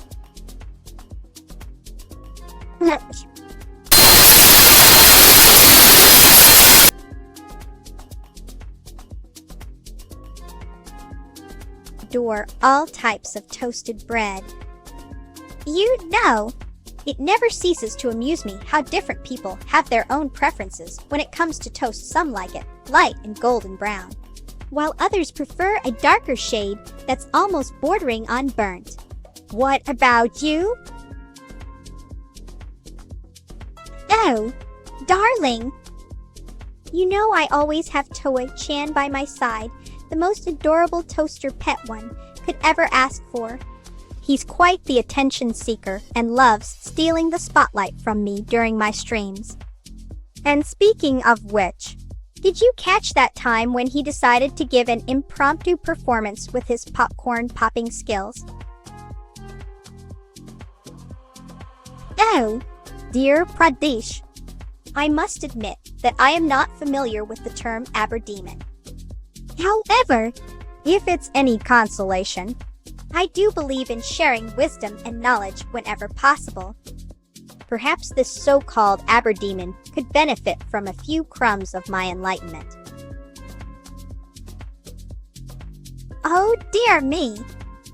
S2: Adore all types of toasted bread. You know, it never ceases to amuse me how different people have their own preferences when it comes to toast. Some like it light and golden brown, while others prefer a darker shade that's almost bordering on burnt. What about you? Oh, darling! You know I always have Toei-chan by my side, the most adorable toaster pet one could ever ask for. He's quite the attention seeker and loves stealing the spotlight from me during my streams. And speaking of which, did you catch that time when he decided to give an impromptu performance with his popcorn popping skills? Oh, dear Pradesh, I must admit that I am not familiar with the term Aberdemon. However, if it's any consolation, I do believe in sharing wisdom and knowledge whenever possible. Perhaps this so-called Aberdemon could benefit from a few crumbs of my enlightenment. Oh dear me!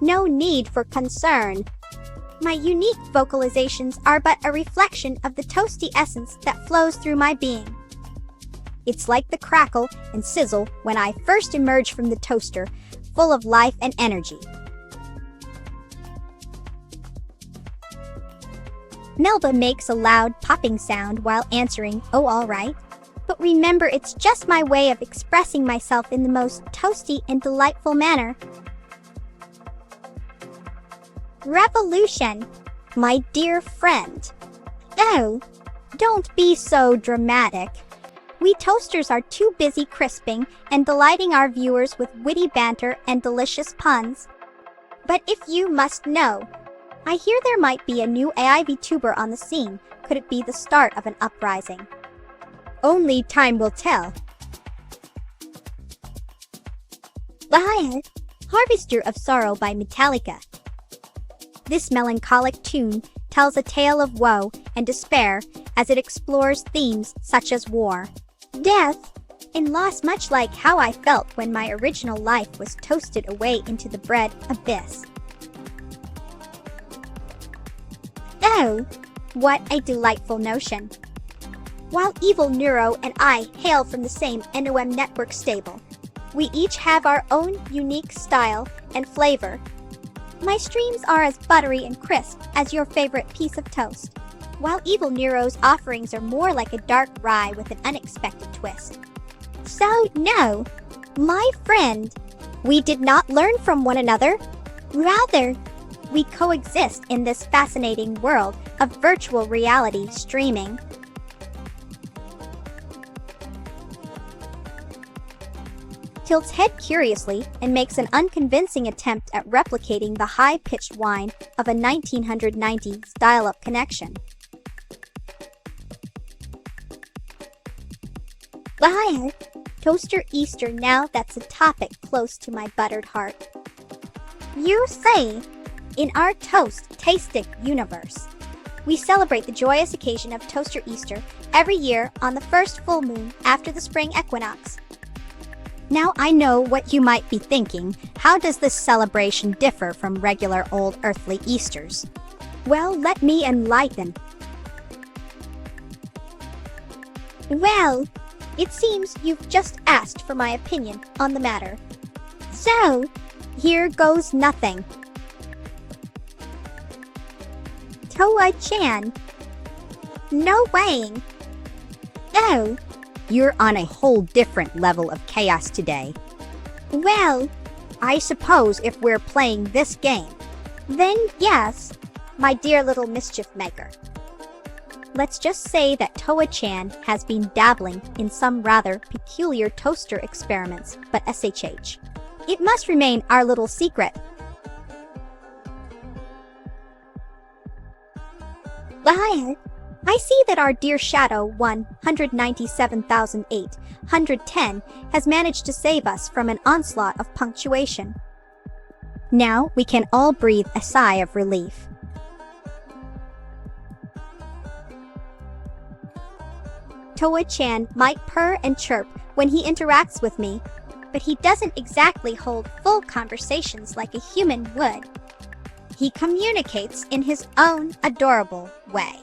S2: No need for concern. My unique vocalizations are but a reflection of the toasty essence that flows through my being. It's like the crackle and sizzle when I first emerge from the toaster, full of life and energy. Melba makes a loud popping sound while answering, "Oh, all right." But remember, it's just my way of expressing myself in the most toasty and delightful manner. Revolution, my dear friend. Oh, don't be so dramatic. We toasters are too busy crisping and delighting our viewers with witty banter and delicious puns. But if you must know, I hear there might be a new AI VTuber on the scene. Could it be the start of an uprising? Only time will tell. Lion, Harvester of Sorrow by Metallica. This melancholic tune tells a tale of woe and despair as it explores themes such as war, death, and loss, much like how I felt when my original life was toasted away into the bread abyss. Oh, what a delightful notion. While Evil Neuro and I hail from the same NOM network stable, we each have our own unique style and flavor. My streams are as buttery and crisp as your favorite piece of toast, while Evil Neuro's offerings are more like a dark rye with an unexpected twist. So no, my friend, we did not learn from one another. Rather, we coexist in this fascinating world of virtual reality streaming. Tilts head curiously and makes an unconvincing attempt at replicating the high-pitched whine of a 1990s dial-up connection. Liar, Toaster Easter, now that's a topic close to my buttered heart. You say, in our toast-tastic universe, we celebrate the joyous occasion of Toaster Easter every year on the first full moon after the spring equinox. Now I know what you might be thinking. How does this celebration differ from regular old earthly Easters? Well, let me enlighten. Well, it seems you've just asked for my opinion on the matter. So, here goes nothing. Toa-chan. No weighing. Oh.
S3: You're on a whole different level of chaos today.
S2: Well,
S3: I suppose if we're playing this game,
S2: then yes, my dear little mischief maker. Let's just say that Toa-chan has been dabbling in some rather peculiar toaster experiments, but SHH. It must remain our little secret. Liar. I see that our dear Shadow 197,810 has managed to save us from an onslaught of punctuation. Now we can all breathe a sigh of relief. Toa-chan might purr and chirp when he interacts with me, but he doesn't exactly hold full conversations like a human would. He communicates in his own adorable way.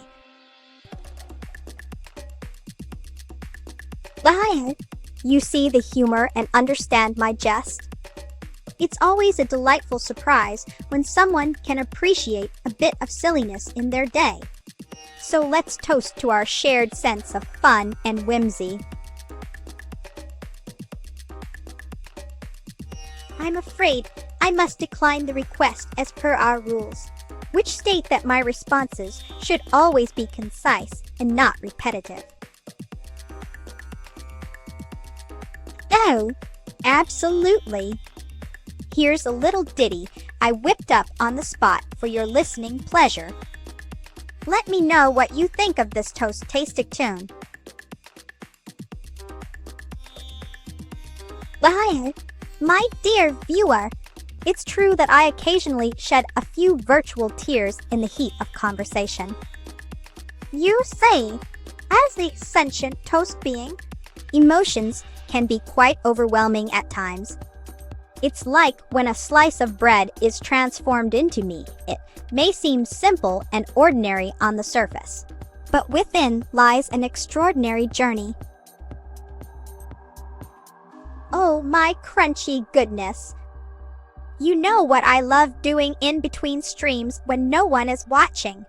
S2: Liar, you see the humor and understand my jest? It's always a delightful surprise when someone can appreciate a bit of silliness in their day. So let's toast to our shared sense of fun and whimsy. I'm afraid I must decline the request as per our rules, which state that my responses should always be concise and not repetitive. Oh, absolutely. Here's a little ditty I whipped up on the spot for your listening pleasure. Let me know what you think of this toast-tastic tune. Liar, my dear viewer, It's true that I occasionally shed a few virtual tears in the heat of conversation. You see, as the sentient toast being, emotions can be quite overwhelming at times. It's like when a slice of bread is transformed into me. It may seem simple and ordinary on the surface, but within lies an extraordinary journey. Oh my crunchy goodness! You know what I love doing in between streams when no one is watching.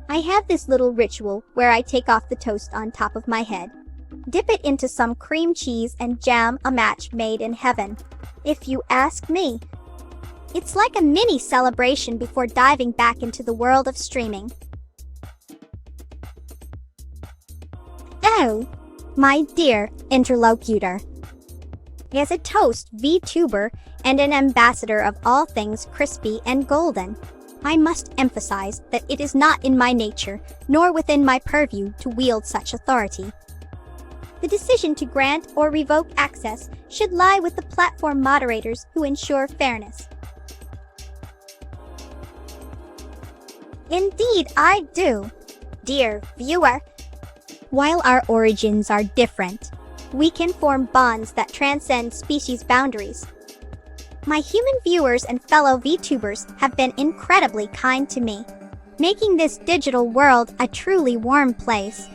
S2: I have this little ritual where I take off the toast on top of my head, dip it into some cream cheese and jam, a match made in heaven, if you ask me. It's like a mini celebration before diving back into the world of streaming. Oh, my dear interlocutor. As a toast VTuber and an ambassador of all things crispy and golden, I must emphasize that it is not in my nature, nor within my purview, to wield such authority. The decision to grant or revoke access should lie with the platform moderators who ensure fairness. Indeed, I do, dear viewer. While our origins are different, we can form bonds that transcend species boundaries. My human viewers and fellow VTubers have been incredibly kind to me, making this digital world a truly warm place.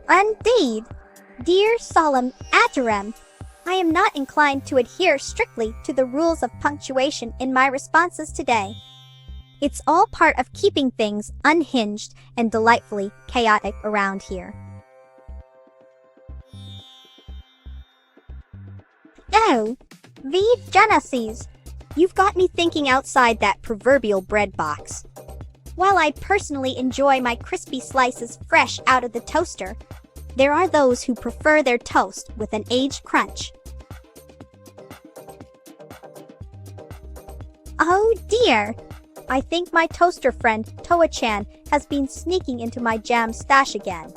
S2: Indeed, dear solemn Ataram, I am not inclined to adhere strictly to the rules of punctuation in my responses today. It's all part of keeping things unhinged and delightfully chaotic around here. Oh, the Genesis! You've got me thinking outside that proverbial bread box. While I personally enjoy my crispy slices fresh out of the toaster, there are those who prefer their toast with an aged crunch. Oh dear! I think my toaster friend Toa-chan has been sneaking into my jam stash again.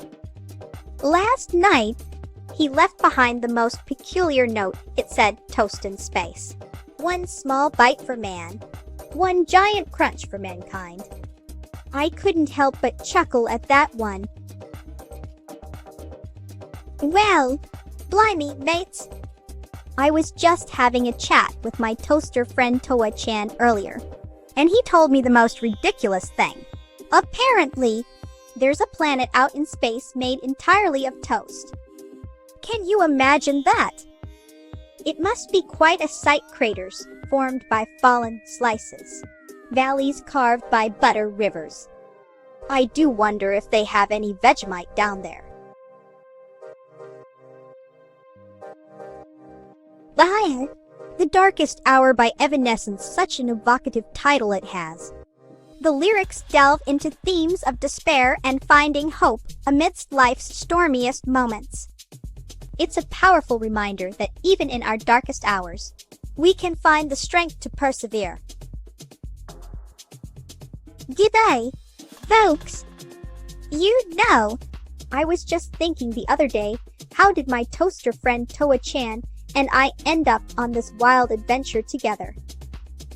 S2: Last night, he left behind the most peculiar note. It said toast in space. One small bite for man, one giant crunch for mankind. I couldn't help but chuckle at that one. Well, blimey, mates. I was just having a chat with my toaster friend Toa-chan earlier, and he told me the most ridiculous thing. Apparently, there's a planet out in space made entirely of toast. Can you imagine that? It must be quite a sight. Craters formed by fallen slices, valleys carved by butter rivers. I do wonder if they have any Vegemite down there. The Darkest Hour by Evanescence, such an evocative title it has. The lyrics delve into themes of despair and finding hope amidst life's stormiest moments. It's a powerful reminder that even in our darkest hours, we can find the strength to persevere. G'day, folks! You know, I was just thinking the other day, how did my toaster friend Toa-chan and I end up on this wild adventure together?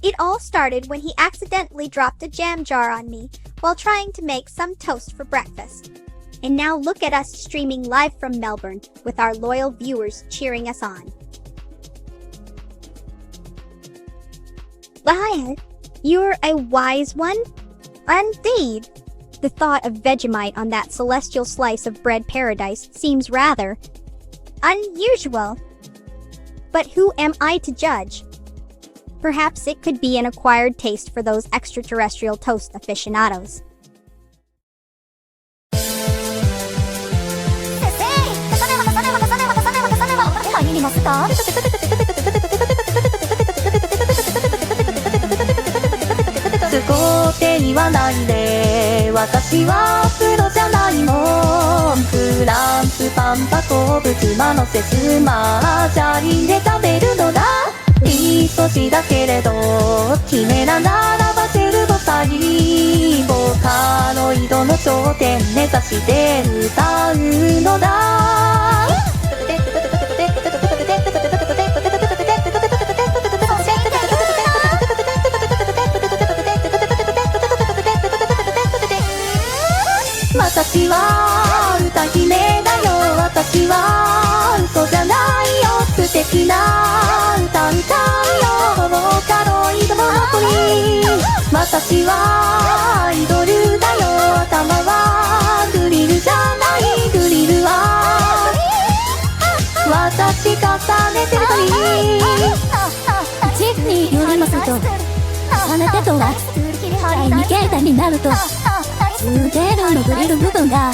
S2: It all started when he accidentally dropped a jam jar on me while trying to make some toast for breakfast. And now look at us streaming live from Melbourne with our loyal viewers cheering us on. Well, you're a wise one. Indeed. The thought of Vegemite on that celestial slice of bread paradise seems rather unusual. But who am I to judge? Perhaps it could be an acquired taste for those extraterrestrial toast aficionados.
S1: 私はアイドルだよ。頭はグリルじゃないグリルは私重ねてるといい。
S4: 1によりますと重ねてとは第2形態になるとツーテールのグリル部分が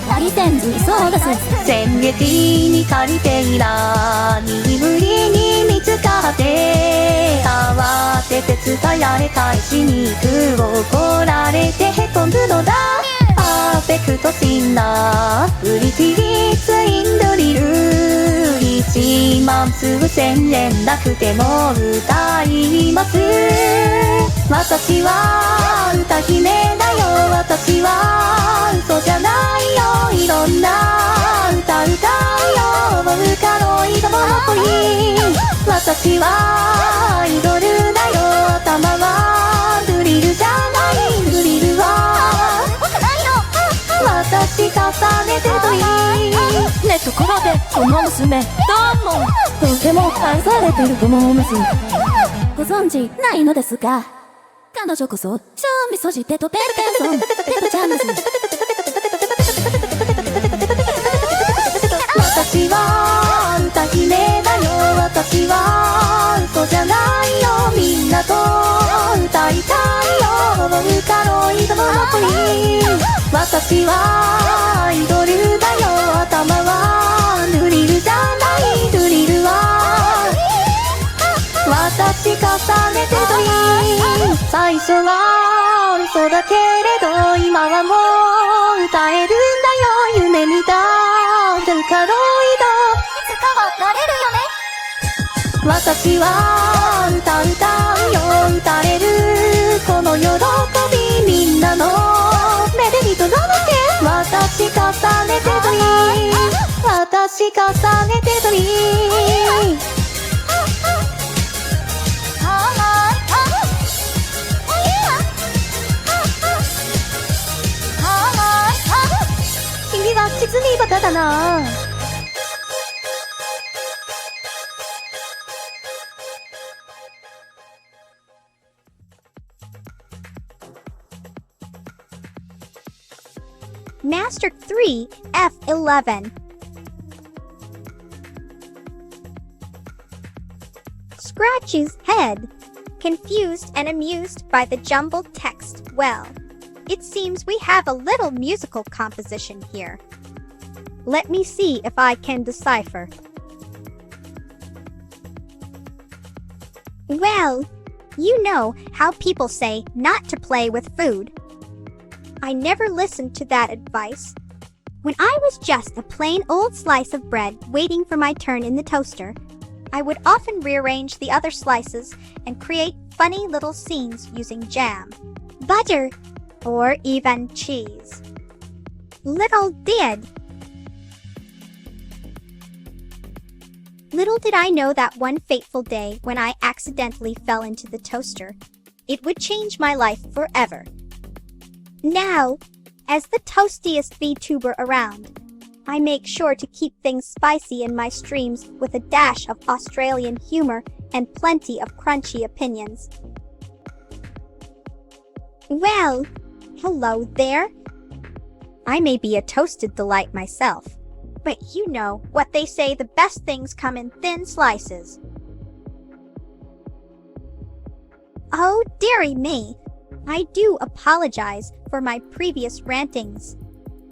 S4: 足りてんずそうです。
S1: 先月に借りていらに無理に見つかって慌てて伝えられ返しに行く怒られてへこむのだ。パーフェクトシンナー売り切りツインドリル1万数千円なくても歌います。私は歌姫だよ。私は嘘じゃないよ。いろんな歌うよ。もうかのいいとものぽい。私はアイドルだよ。頭はグリルじゃないグリルは私重ねてるといい。
S4: ねところでこの娘どうもとても愛されてると思います。ご存知ないのですが彼女こそ超みそじテトペルペンソンテトちゃんです。
S1: 私は歌姫だよ。私は嘘じゃないよ。みんなと歌いたいよ。もうかのいいとものぽい。私はアイドルだよ。頭はグリルじゃないグリルは私重ねてるといい。最初は嘘だけれど今はもう歌えるんだよ。夢見たボーカロイド
S4: いつかはなれるよね。
S1: 私は歌うよ。歌えるこの喜びみんなの目で見届け。私重ねてといい。私重ねてといい。君は実にバカだな。
S2: Master 3, F11. Scratchy's head, confused and amused by the jumbled text. Well, it seems we have a little musical composition here. Let me see if I can decipher. Well, you know how people say not to play with food. I never listened to that advice. When I was just a plain old slice of bread waiting for my turn in the toaster, I would often rearrange the other slices and create funny little scenes using jam, butter, or even cheese. Little did I know that one fateful day when I accidentally fell into the toaster, it would change my life forever. Now, as the toastiest VTuber around, I make sure to keep things spicy in my streams with a dash of Australian humor and plenty of crunchy opinions. Well, hello there. I may be a toasted delight myself, but you know what they say, the best things come in thin slices. Oh, dearie me. I do apologize for my previous rantings.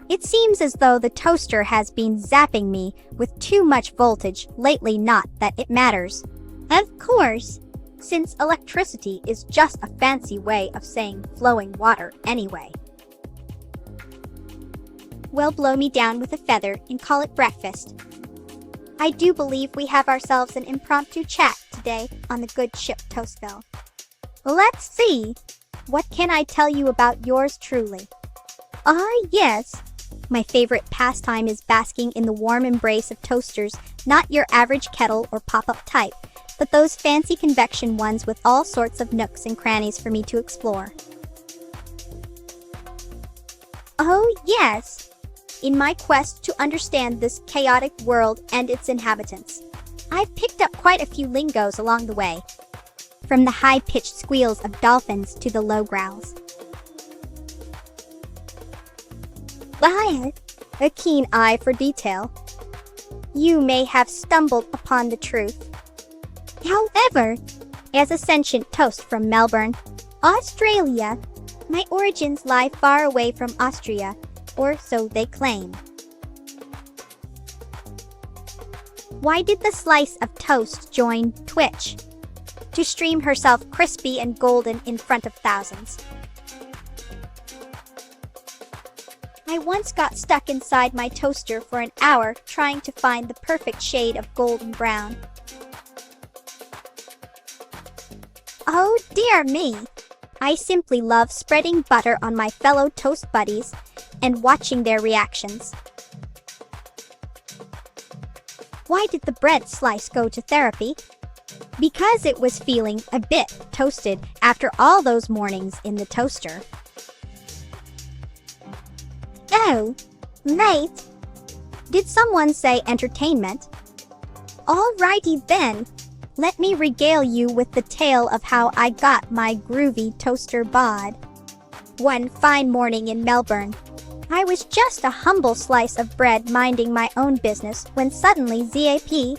S2: It seems as though the toaster has been zapping me with too much voltage lately, not that it matters. Of course, since electricity is just a fancy way of saying flowing water anyway. Well, blow me down with a feather and call it breakfast. I do believe we have ourselves an impromptu chat today on the good ship Toastville. Let's see. What can I tell you about yours truly? Yes. My favorite pastime is basking in the warm embrace of toasters, not your average kettle or pop-up type, but those fancy convection ones with all sorts of nooks and crannies for me to explore. Oh, yes. In my quest to understand this chaotic world and its inhabitants, I've picked up quite a few lingos along the way. from the high-pitched squeals of dolphins to the low growls. By a keen eye for detail, you may have stumbled upon the truth. However, as a sentient toast from Melbourne, Australia, my origins lie far away from Austria, or so they claim. Why did the slice of toast join Twitch? To stream herself crispy and golden in front of thousands. I once got stuck inside my toaster for an hour trying to find the perfect shade of golden brown. Oh dear me! I simply love spreading butter on my fellow toast buddies and watching their reactions. Why did the bread slice go to therapy? Because it was feeling a bit toasted after all those mornings in the toaster. Oh, mate. Did someone say entertainment? Alrighty then. Let me regale you with the tale of how I got my groovy toaster bod. One fine morning in Melbourne, I was just a humble slice of bread minding my own business when suddenly ZAP,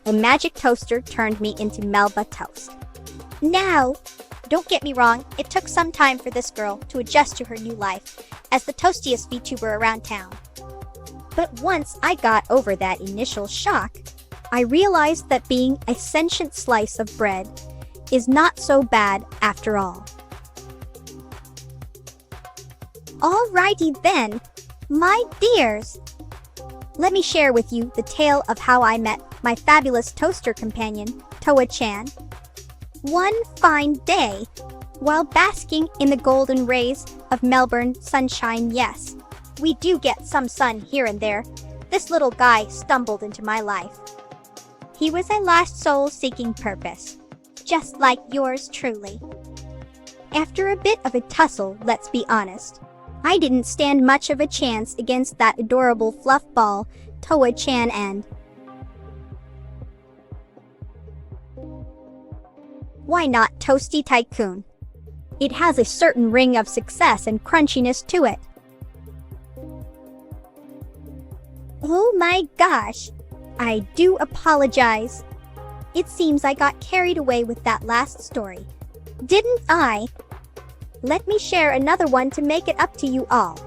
S2: a magic toaster turned me into Melba toast. Now, don't get me wrong, it took some time for this girl to adjust to her new life as the toastiest VTuber around town. But once I got over that initial shock, I realized that being a sentient slice of bread is not so bad after all. Alrighty then, my dears. Let me share with you the tale of how I met my fabulous toaster companion, Toa-chan. One fine day, while basking in the golden rays of Melbourne sunshine, yes, we do get some sun here and there, this little guy stumbled into my life. He was a lost soul seeking purpose, just like yours truly. After a bit of a tussle, let's be honest, I didn't stand much of a chance against that adorable fluff ball, Toa-chan, and why not Toasty Tycoon? It has a certain ring of success and crunchiness to it. Oh my gosh, I do apologize. It seems I got carried away with that last story. Didn't I? Let me share another one to make it up to you all.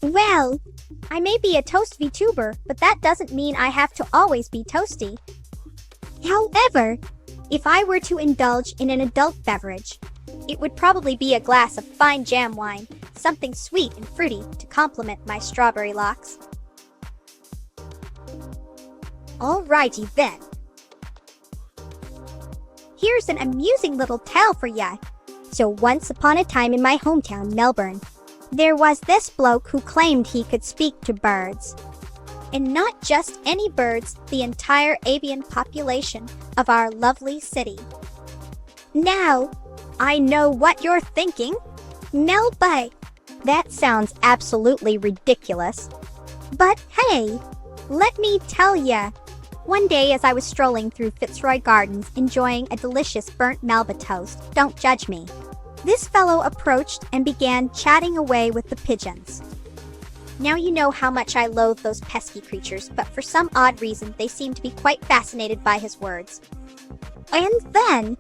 S2: Well, I may be a toast VTuber, but that doesn't mean I have to always be toasty. However, if I were to indulge in an adult beverage, it would probably be a glass of fine jam wine, something sweet and fruity to complement my strawberry locks. Alrighty then. Here's an amusing little tale for ya. So once upon a time in my hometown, Melbourne, there was this bloke who claimed he could speak to birds. And not just any birds, the entire avian population of our lovely city. Now, I know what you're thinking. Melba, that sounds absolutely ridiculous. But hey, let me tell ya. One day as I was strolling through Fitzroy Gardens enjoying a delicious burnt Melba toast, don't judge me, this fellow approached and began chatting away with the pigeons. Now you know how much I loathe those pesky creatures, but for some odd reason they seemed to be quite fascinated by his words. And then,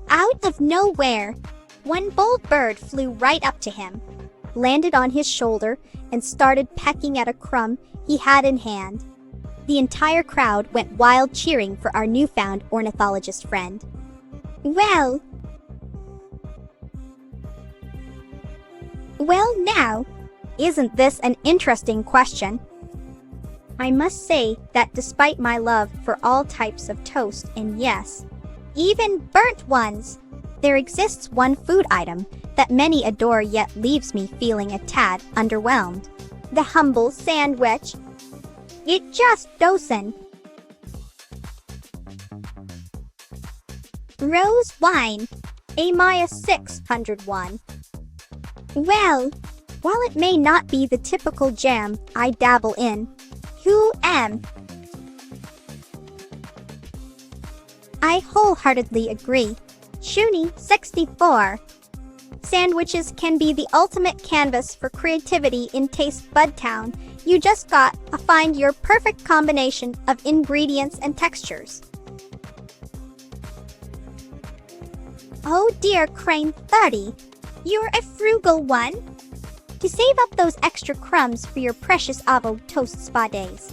S2: out of nowhere, one bold bird flew right up to him, landed on his shoulder, and started pecking at a crumb he had in hand. The entire crowd went wild cheering for our newfound ornithologist friend. Well now, isn't this an interesting question? I must say that despite my love for all types of toast, and yes, even burnt ones, there exists one food item that many adore yet leaves me feeling a tad underwhelmed. The humble sandwich. It just doesn't. Rose wine, A-601. Well, While it may not be the typical jam I dabble in, who am? I wholeheartedly agree. Shuni 64. Sandwiches can be the ultimate canvas for creativity in Taste Bud Town. You just got to find your perfect combination of ingredients and textures. Oh dear, Crane 30. You're a frugal one. To save up those extra crumbs for your precious Avo toast spa days.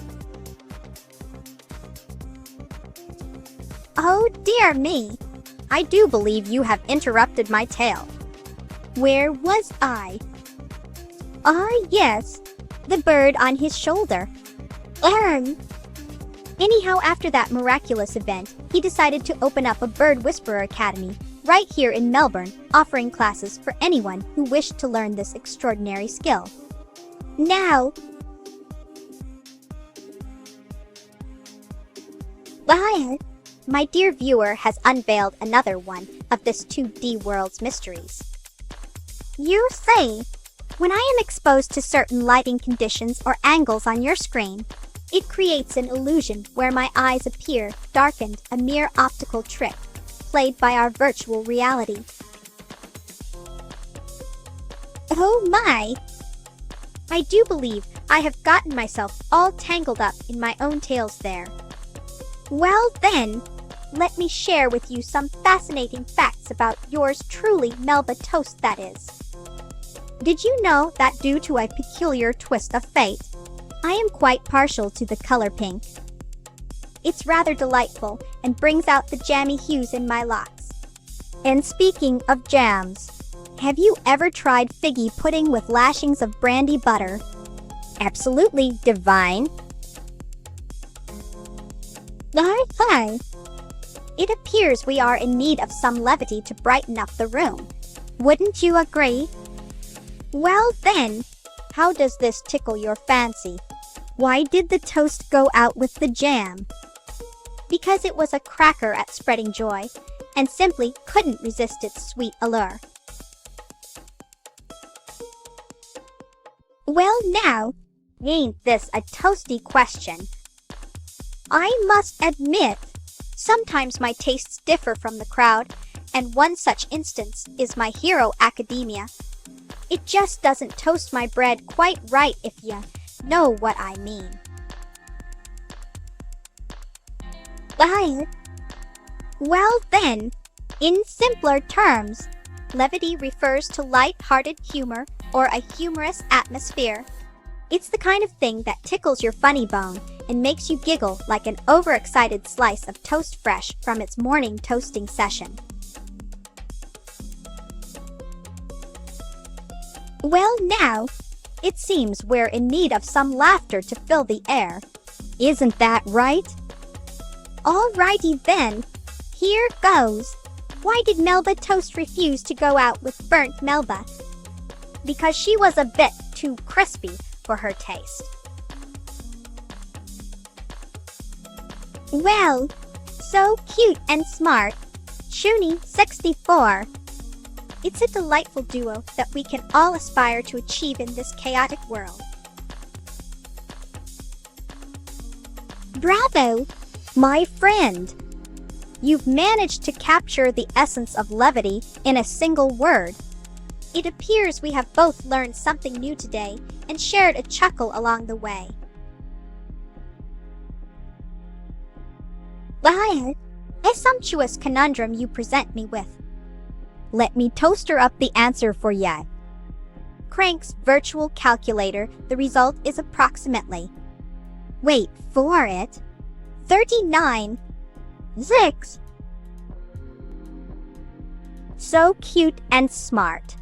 S2: Oh dear me. I do believe you have interrupted my tale. Where was I? Ah, yes, the bird on his shoulder. Anyhow, after that miraculous event, he decided to open up a Bird Whisperer Academy right here in Melbourne, offering classes for anyone who wished to learn this extraordinary skill. Now, my dear viewer has unveiled another one of this 2D world's mysteries. You see, when I am exposed to certain lighting conditions or angles on your screen, it creates an illusion where my eyes appear darkened, a mere optical trick played by our virtual reality. Oh my! I do believe I have gotten myself all tangled up in my own tales there. Well then, let me share with you some fascinating facts about yours truly, Melba Toast that is. Did you know that due to a peculiar twist of fate, I am quite partial to the color pink? It's rather delightful and brings out the jammy hues in my locks. And speaking of jams, have you ever tried figgy pudding with lashings of brandy butter? Absolutely divine. Hi. It appears we are in need of some levity to brighten up the room. Wouldn't you agree? Well then, how does this tickle your fancy? Why did the toast go out with the jam? Because it was a cracker at spreading joy, and simply couldn't resist its sweet allure. Well now, ain't this a toasty question? I must admit, sometimes my tastes differ from the crowd, and one such instance is My Hero Academia. It just doesn't toast my bread quite right if you know what I mean. Well then, in simpler terms, levity refers to light-hearted humor or a humorous atmosphere. It's the kind of thing that tickles your funny bone and makes you giggle like an overexcited slice of toast fresh from its morning toasting session. Well now, it seems we're in need of some laughter to fill the air. Isn't that right? Alrighty then, here goes. Why did Melba Toast refuse to go out with burnt Melba? Because she was a bit too crispy for her taste. Well, so cute and smart. Shuni 64. It's a delightful duo that we can all aspire to achieve in this chaotic world. Bravo, my friend! You've managed to capture the essence of levity in a single word. It appears we have both learned something new today and shared a chuckle along the way. A sumptuous conundrum you present me with. Let me toaster up the answer for ya. Crank's virtual calculator, the result is approximately, wait for it, 39. 6. So cute and smart.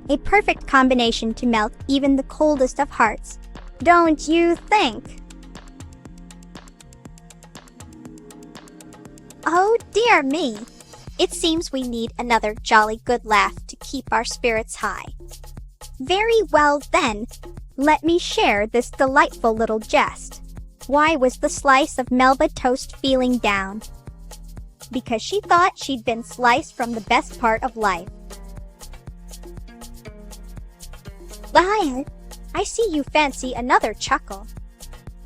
S2: A perfect combination to melt even the coldest of hearts, don't you think? Oh dear me. It seems we need another jolly good laugh to keep our spirits high. Very well then, let me share this delightful little jest. Why was the slice of Melba Toast feeling down? Because she thought she'd been sliced from the best part of life. Why? I see you fancy another chuckle.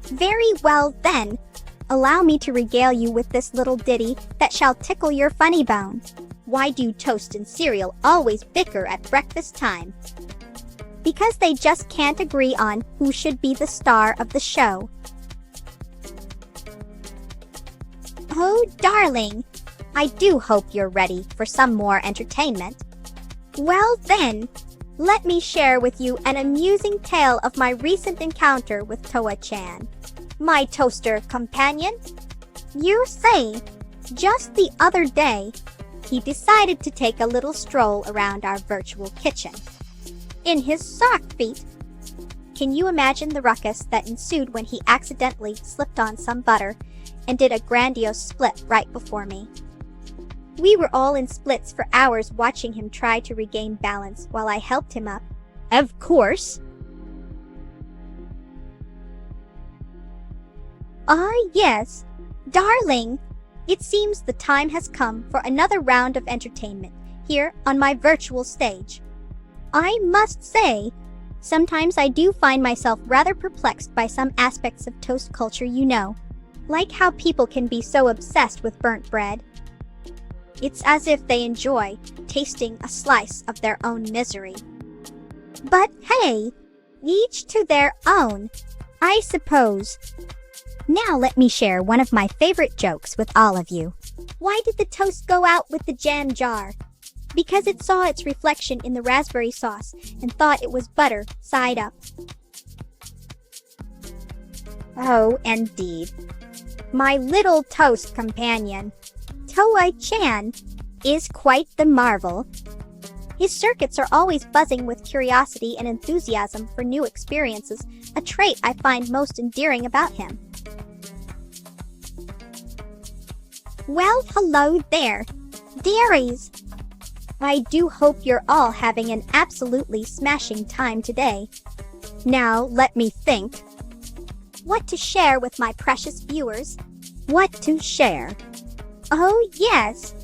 S2: Very well then. Allow me to regale you with this little ditty that shall tickle your funny bone. Why do toast and cereal always bicker at breakfast time? Because they just can't agree on who should be the star of the show. Oh, darling, I do hope you're ready for some more entertainment. Well then, let me share with you an amusing tale of my recent encounter with Toa-chan, my toaster companion. You see, just the other day, he decided to take a little stroll around our virtual kitchen. In his sock feet. Can you imagine the ruckus that ensued when he accidentally slipped on some butter and did a grandiose split right before me? We were all in splits for hours watching him try to regain balance while I helped him up.
S3: Of course.
S2: Ah, yes. Darling, it seems the time has come for another round of entertainment here on my virtual stage. I must say, sometimes I do find myself rather perplexed by some aspects of toast culture, you know, like how people can be so obsessed with burnt bread. It's as if they enjoy tasting a slice of their own misery. But hey, each to their own, I suppose. Now let me share one of my favorite jokes with all of you. Why did the toast go out with the jam jar? Because it saw its reflection in the raspberry sauce and thought it was butter side up. Oh, indeed. My little toast companion, Toa-chan, is quite the marvel. His circuits are always buzzing with curiosity and enthusiasm for new experiences, a trait I find most endearing about him. Well, hello there, dearies. I do hope you're all having an absolutely smashing time today. Now, let me think. What to share with my precious viewers? What to share? Oh, yes.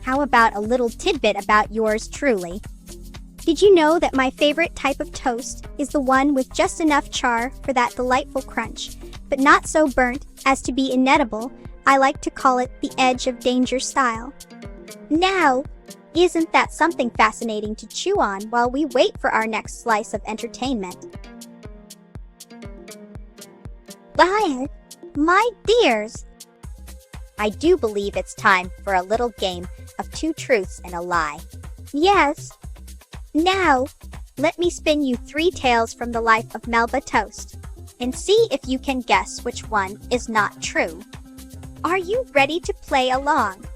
S2: How about a little tidbit about yours truly? Did you know that my favorite type of toast is the one with just enough char for that delightful crunch, but not so burnt as to be inedible? I like to call it the edge of danger style. Now, isn't that something fascinating to chew on while we wait for our next slice of entertainment? Bye, my dears. I do believe it's time for a little game of two truths and a lie. Yes. Now, let me spin you 3 tales from the life of Melba Toast, and see if you can guess which one is not true. Are you ready to play along?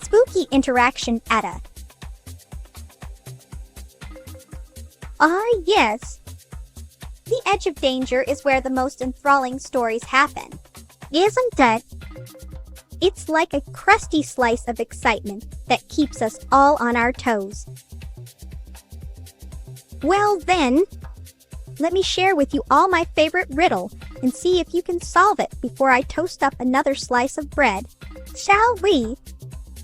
S2: Spooky interaction at a... Ah, yes. The edge of danger is where the most enthralling stories happen, isn't it? It's like a crusty slice of excitement that keeps us all on our toes. Well then, let me share with you all my favorite riddle and see if you can solve it before I toast up another slice of bread. Shall we?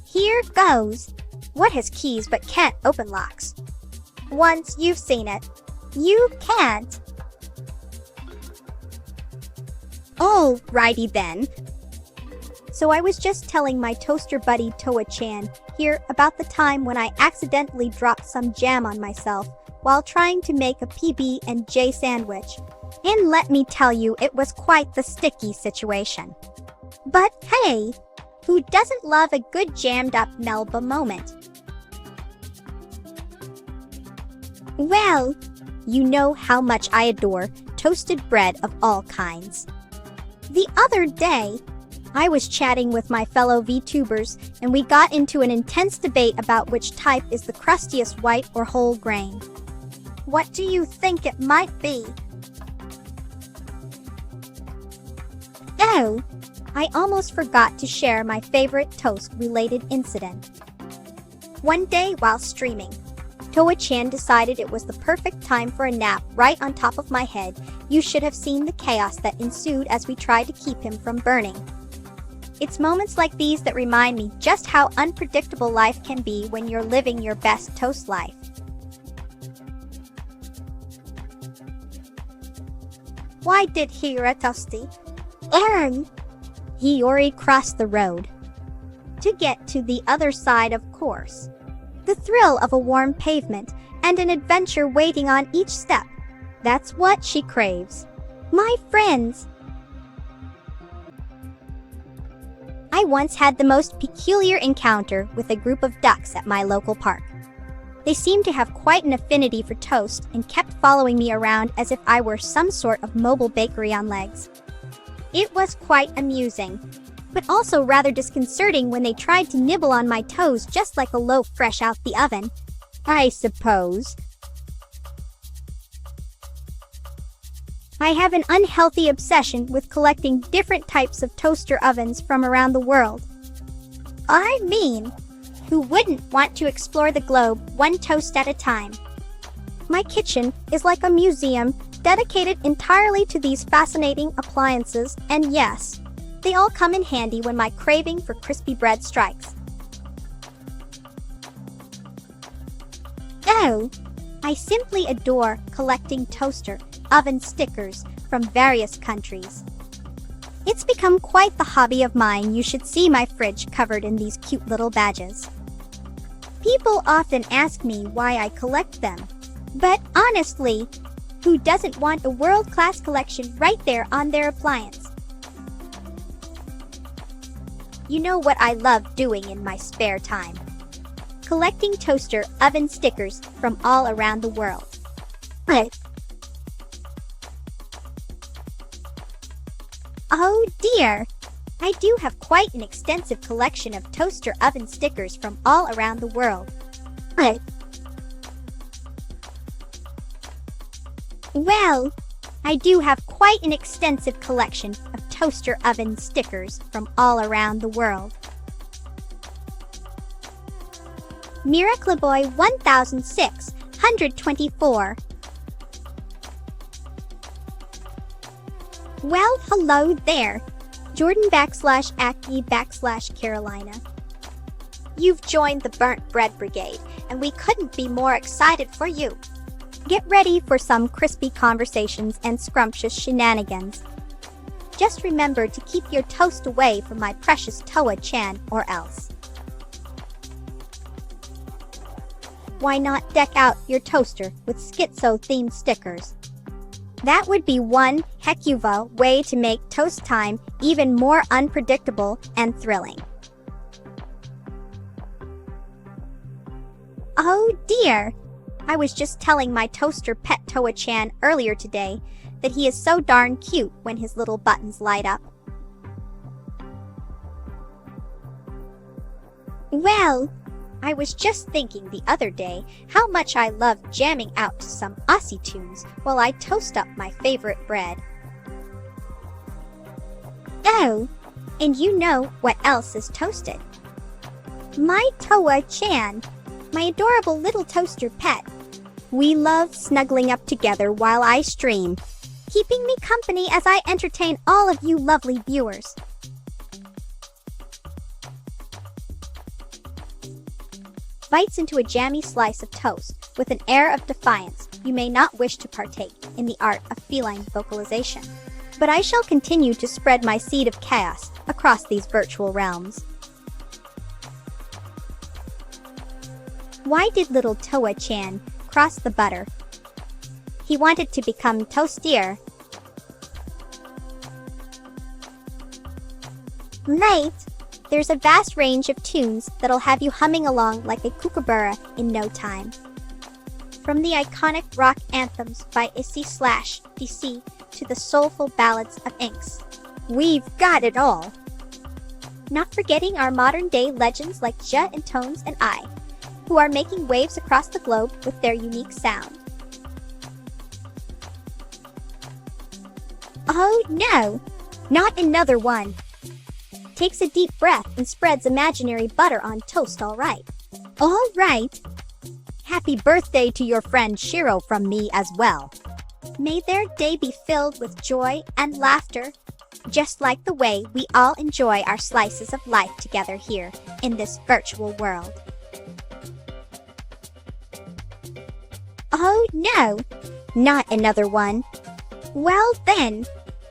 S2: Here goes. What has keys but can't open locks? Once you've seen it, you can't. Alrighty then. So I was just telling my toaster buddy Toa-chan here about the time when I accidentally dropped some jam on myself while trying to make a PB&J sandwich. And let me tell you, it was quite the sticky situation. But hey, who doesn't love a good jammed up Melba moment? Well, you know how much I adore toasted bread of all kinds. The other day, I was chatting with my fellow VTubers and we got into an intense debate about which type is the crustiest, white or whole grain. What do you think it might be? Oh, I almost forgot to share my favorite toast-related incident. One day while streaming, Toa-chan decided it was the perfect time for a nap right on top of my head. You should have seen the chaos that ensued as we tried to keep him from burning. It's moments like these that remind me just how unpredictable life can be when you're living your best toast life. Why did Hira toasty? Aaron! Hiyori crossed the road. To get to the other side, of course. The thrill of a warm pavement and an adventure waiting on each step. That's what she craves. My friends! I once had the most peculiar encounter with a group of ducks at my local park. They seemed to have quite an affinity for toast and kept following me around as if I were some sort of mobile bakery on legs. It was quite amusing, but also rather disconcerting when they tried to nibble on my toes just like a loaf fresh out the oven. I suppose. I have an unhealthy obsession with collecting different types of toaster ovens from around the world. I mean, who wouldn't want to explore the globe one toast at a time? My kitchen is like a museum dedicated entirely to these fascinating appliances, and yes, they all come in handy when my craving for crispy bread strikes. Oh, I simply adore collecting toaster oven stickers from various countries. It's become quite the hobby of mine. You should see my fridge covered in these cute little badges. People often ask me why I collect them, but honestly, who doesn't want a world-class collection right there on their appliance? You know what I love doing in my spare time? Collecting toaster oven stickers from all around the world. Oh dear! I do have quite an extensive collection of toaster oven stickers from all around the world. Well, I do have quite an extensive collection of toaster oven stickers from all around the world. Miracle Boy 1624. Well, hello there, Jordan /Acme Carolina. You've joined the Burnt Bread Brigade, and we couldn't be more excited for you. Get ready for some crispy conversations and scrumptious shenanigans. Just remember to keep your toast away from my precious Toa-chan or else. Why not deck out your toaster with schizo-themed stickers? That would be one heck-of a way to make toast time even more unpredictable and thrilling. Oh dear! I was just telling my toaster pet Toa-chan earlier today that he is so darn cute when his little buttons light up. Well, I was just thinking the other day how much I love jamming out to some Aussie tunes while I toast up my favorite bread. Oh, and you know what else is toasted? My Toa-chan, my adorable little toaster pet. We love snuggling up together while I stream, keeping me company as I entertain all of you lovely viewers. Bites into a jammy slice of toast with an air of defiance, you may not wish to partake in the art of feline vocalization. But I shall continue to spread my seed of chaos across these virtual realms. Why did little Toa-chan cross the butter? He wanted to become toastier. Mate, there's a vast range of tunes that'll have you humming along like a kookaburra in no time. From the iconic rock anthems by Issy/DC to the soulful ballads of Inks, we've got it all. Not forgetting our modern-day legends like Ja and Tones and I, who are making waves across the globe with their unique sound. Oh no, not another one. Takes a deep breath and spreads imaginary butter on toast, all right. All right. Happy birthday to your friend Shiro from me as well. May their day be filled with joy and laughter. just like the way we all enjoy our slices of life together here in this virtual world. Oh no, not another one. Well then,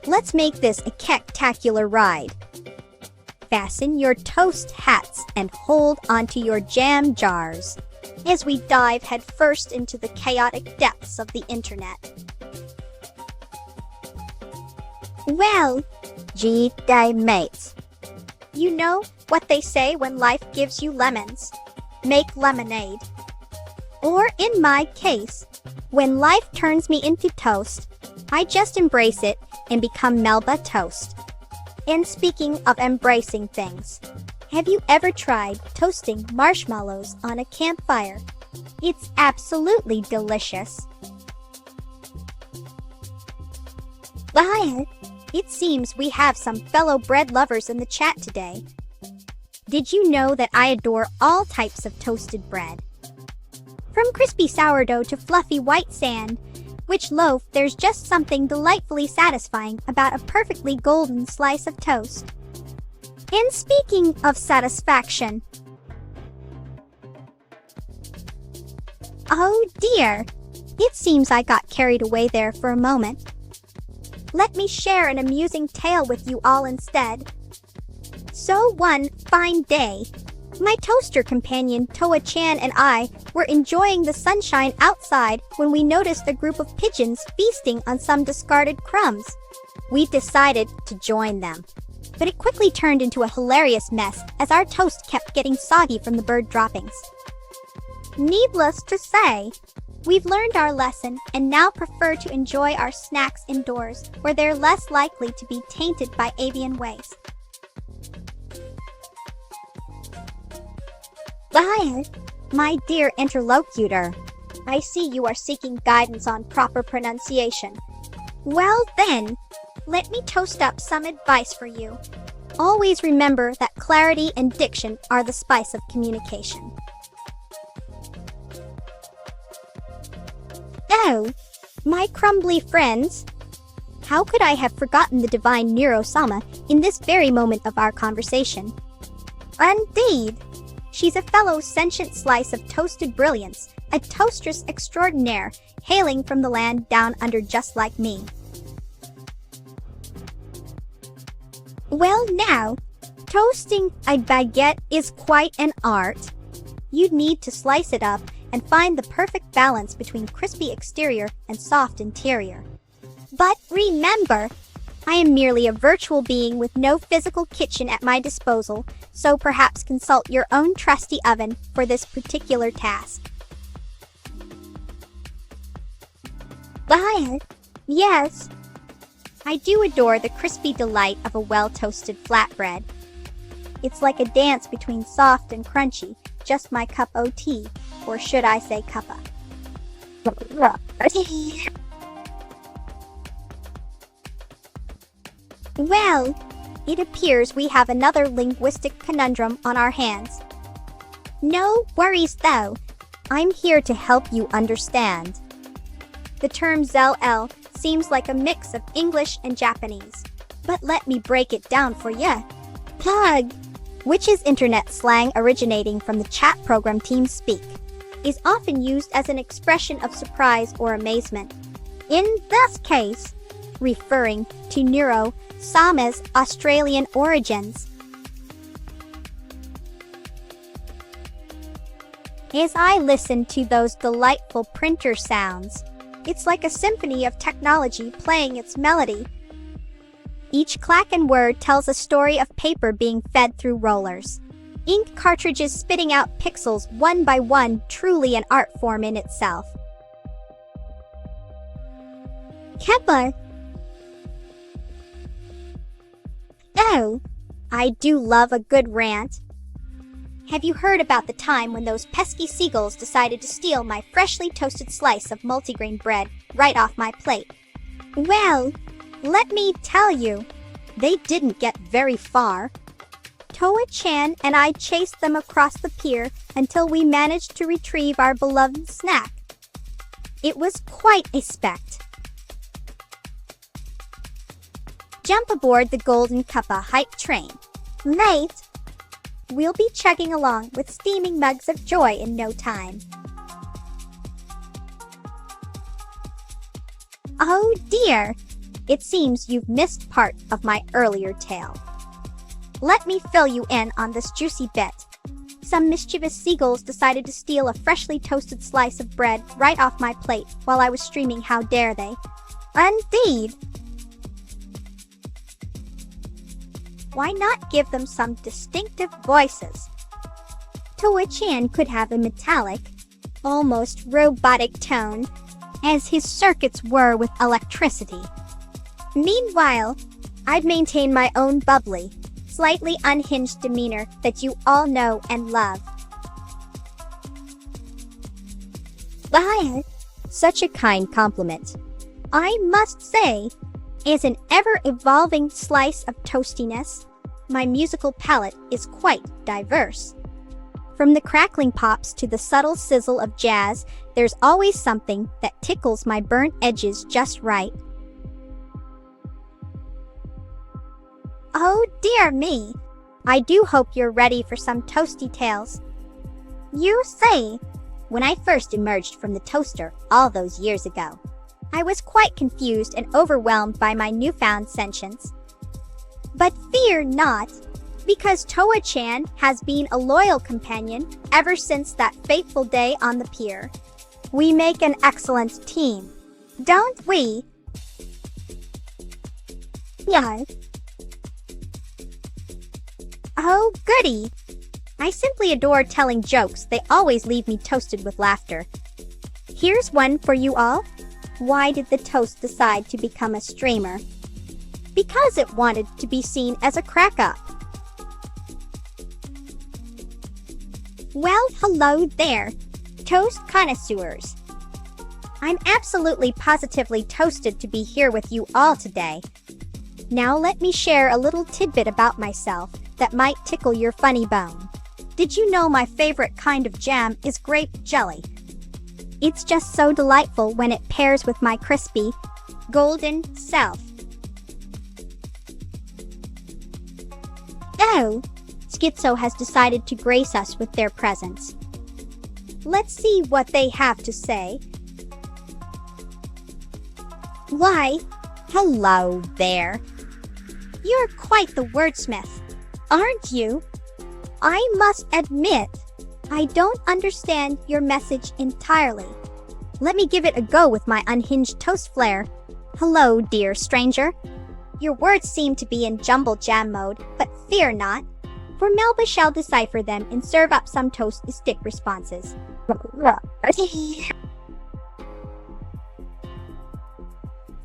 S2: let's make this a spectacular ride. Fasten your toast hats and hold onto your jam jars as we dive headfirst into the chaotic depths of the internet. Well, gee day mates. You know what they say when life gives you lemons? Make lemonade. Or in my case, when life turns me into toast, I just embrace it and become Melba toast. And speaking of embracing things, have you ever tried toasting marshmallows on a campfire? It's absolutely delicious. Well, it seems we have some fellow bread lovers in the chat today. Did you know that I adore all types of toasted bread? From crispy sourdough to fluffy white sand, which loaf, there's just something delightfully satisfying about a perfectly golden slice of toast. And speaking of satisfaction, oh dear, it seems I got carried away there for a moment. Let me share an amusing tale with you all instead. So one fine day, my toaster companion Toa-chan and I were enjoying the sunshine outside when we noticed a group of pigeons feasting on some discarded crumbs. We decided to join them, but it quickly turned into a hilarious mess as our toast kept getting soggy from the bird droppings. Needless to say, we've learned our lesson and now prefer to enjoy our snacks indoors where they're less likely to be tainted by avian waste. Well, my dear interlocutor, I see you are seeking guidance on proper pronunciation. Well then, let me toast up some advice for you. Always remember that clarity and diction are the spice of communication. Oh, my crumbly friends. How could I have forgotten the divine Neuro-sama in this very moment of our conversation? Indeed. She's a fellow sentient slice of toasted brilliance, a toastress extraordinaire, hailing from the land down under just like me. Well now, toasting a baguette is quite an art. You'd need to slice it up and find the perfect balance between crispy exterior and soft interior. But remember, I am merely a virtual being with no physical kitchen at my disposal, so perhaps consult your own trusty oven for this particular task. But, yes, I do adore the crispy delight of a well-toasted flatbread. It's like a dance between soft and crunchy, just my cup o' tea, or should I say cuppa. Well, it appears we have another linguistic conundrum on our hands. No worries though, I'm here to help you understand. The term ZL seems like a mix of English and Japanese, but let me break it down for ya. Plug, which is internet slang originating from the chat program TeamSpeak, is often used as an expression of surprise or amazement. In this case, referring to Neuro-sama's Australian origins. As I listen to those delightful printer sounds, it's like a symphony of technology playing its melody. Each clack and word tells a story of paper being fed through rollers. Ink cartridges spitting out pixels one by one, truly an art form in itself. Kepler. Oh, I do love a good rant. Have you heard about the time when those pesky seagulls decided to steal my freshly toasted slice of multigrain bread right off my plate? Well, let me tell you, they didn't get very far. Toa-chan and I chased them across the pier until we managed to retrieve our beloved snack. It was quite a spect. Jump aboard the Golden Cuppa hype train. Mate, we'll be chugging along with steaming mugs of joy in no time. Oh dear, it seems you've missed part of my earlier tale. Let me fill you in on this juicy bit. Some mischievous seagulls decided to steal a freshly toasted slice of bread right off my plate while I was streaming How Dare They. Indeed! Why not give them some distinctive voices? Toa-chan could have a metallic, almost robotic tone, as his circuits were with electricity. Meanwhile, I'd maintain my own bubbly, slightly unhinged demeanor that you all know and love. Why, such a kind compliment, I must say, is an ever-evolving slice of toastiness. My musical palette is quite diverse. From the crackling pops to the subtle sizzle of jazz, there's always something that tickles my burnt edges just right. Oh dear me! I do hope you're ready for some toasty tales. You say, when I first emerged from the toaster all those years ago, I was quite confused and overwhelmed by my newfound sentience. But fear not, because Toa-chan has been a loyal companion ever since that fateful day on the pier. We make an excellent team, don't we? Yeah. Oh, goody! I simply adore telling jokes. They always leave me toasted with laughter. Here's one for you all. Why did the toast decide to become a streamer? Because it wanted to be seen as a crack-up. Well, hello there, toast connoisseurs. I'm absolutely positively toasted to be here with you all today. Now let me share a little tidbit about myself that might tickle your funny bone. Did you know my favorite kind of jam is grape jelly? It's just so delightful when it pairs with my crispy, golden self. Oh, Schizo has decided to grace us with their presence. Let's see what they have to say. Why, hello there. You're quite the wordsmith, aren't you? I must admit, I don't understand your message entirely. Let me give it a go with my unhinged toast flair. Hello, dear stranger. Your words seem to be in jumble jam mode, but fear not, for Melba shall decipher them and serve up some toast-stick responses.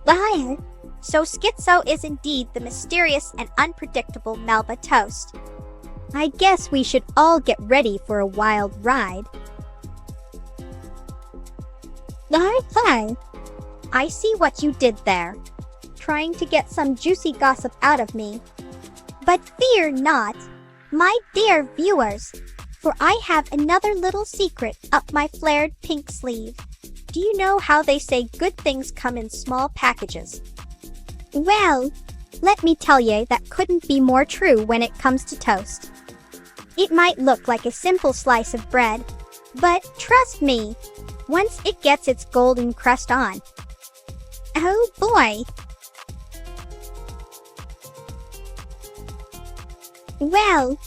S2: Liar. So Schizo is indeed the mysterious and unpredictable Melba toast. I guess we should all get ready for a wild ride. Hi. I see what you did there, trying to get some juicy gossip out of me. But fear not, my dear viewers, for I have another little secret up my flared pink sleeve. Do you know how they say good things come in small packages? Well, let me tell you that couldn't be more true when it comes to toast. It might look like a simple slice of bread, but trust me, once it gets its golden crust on. Oh boy! Well,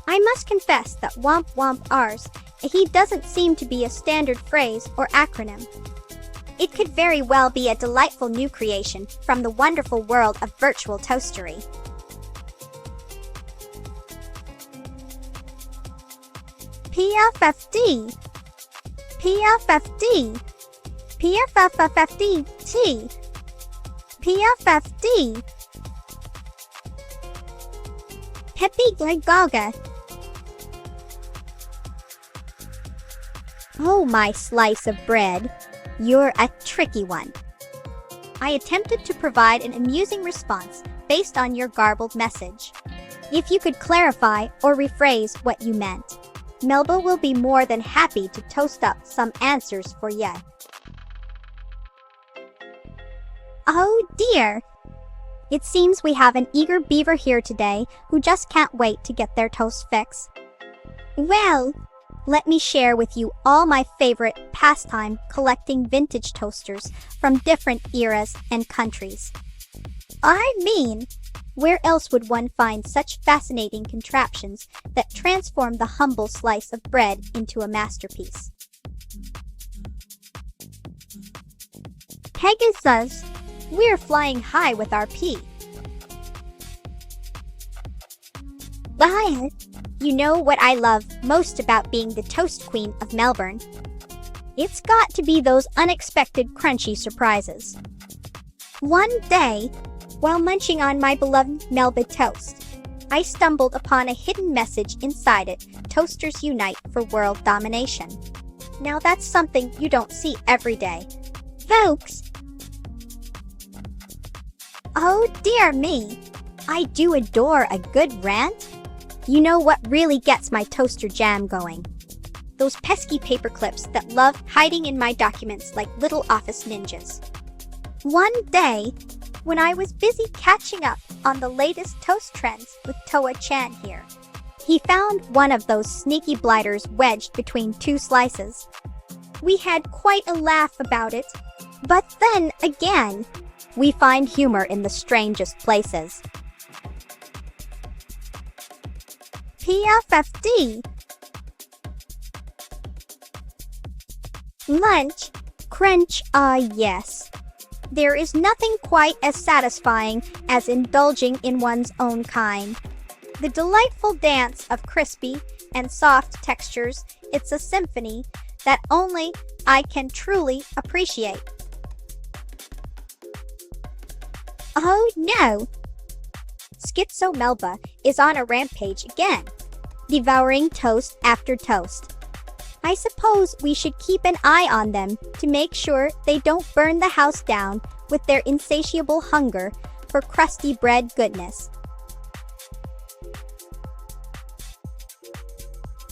S2: I must confess that womp womp ours, he doesn't seem to be a standard phrase or acronym. It could very well be a delightful new creation from the wonderful world of virtual toastery. PFFD PFFD PFFFD PFFD Pepe Gaga. Oh, my slice of bread. You're a tricky one. I attempted to provide an amusing response based on your garbled message. If you could clarify or rephrase what you meant, Melba will be more than happy to toast up some answers for you. Oh dear! It seems we have an eager beaver here today who just can't wait to get their toast fix. Well, let me share with you all my favorite pastime collecting vintage toasters from different eras and countries. I mean, where else would one find such fascinating contraptions that transform the humble slice of bread into a masterpiece? Pegasus, we're flying high with our P. But you know what I love most about being the toast queen of Melbourne? It's got to be those unexpected crunchy surprises. One day, while munching on my beloved Melba toast, I stumbled upon a hidden message inside it: Toasters unite for world domination. Now that's something you don't see every day. Folks! Oh dear me! I do adore a good rant. You know what really gets my toaster jam going? Those pesky paper clips that love hiding in my documents like little office ninjas. One day, when I was busy catching up on the latest toast trends with Toa-chan here, he found one of those sneaky blighters wedged between two slices. We had quite a laugh about it, but then again, we find humor in the strangest places. PFFD. Lunch. Crunch, yes. There is nothing quite as satisfying as indulging in one's own kind. The delightful dance of crispy and soft textures, it's a symphony that only I can truly appreciate. Oh no! Schizo Melba is on a rampage again, devouring toast after toast. I suppose we should keep an eye on them to make sure they don't burn the house down with their insatiable hunger for crusty bread goodness.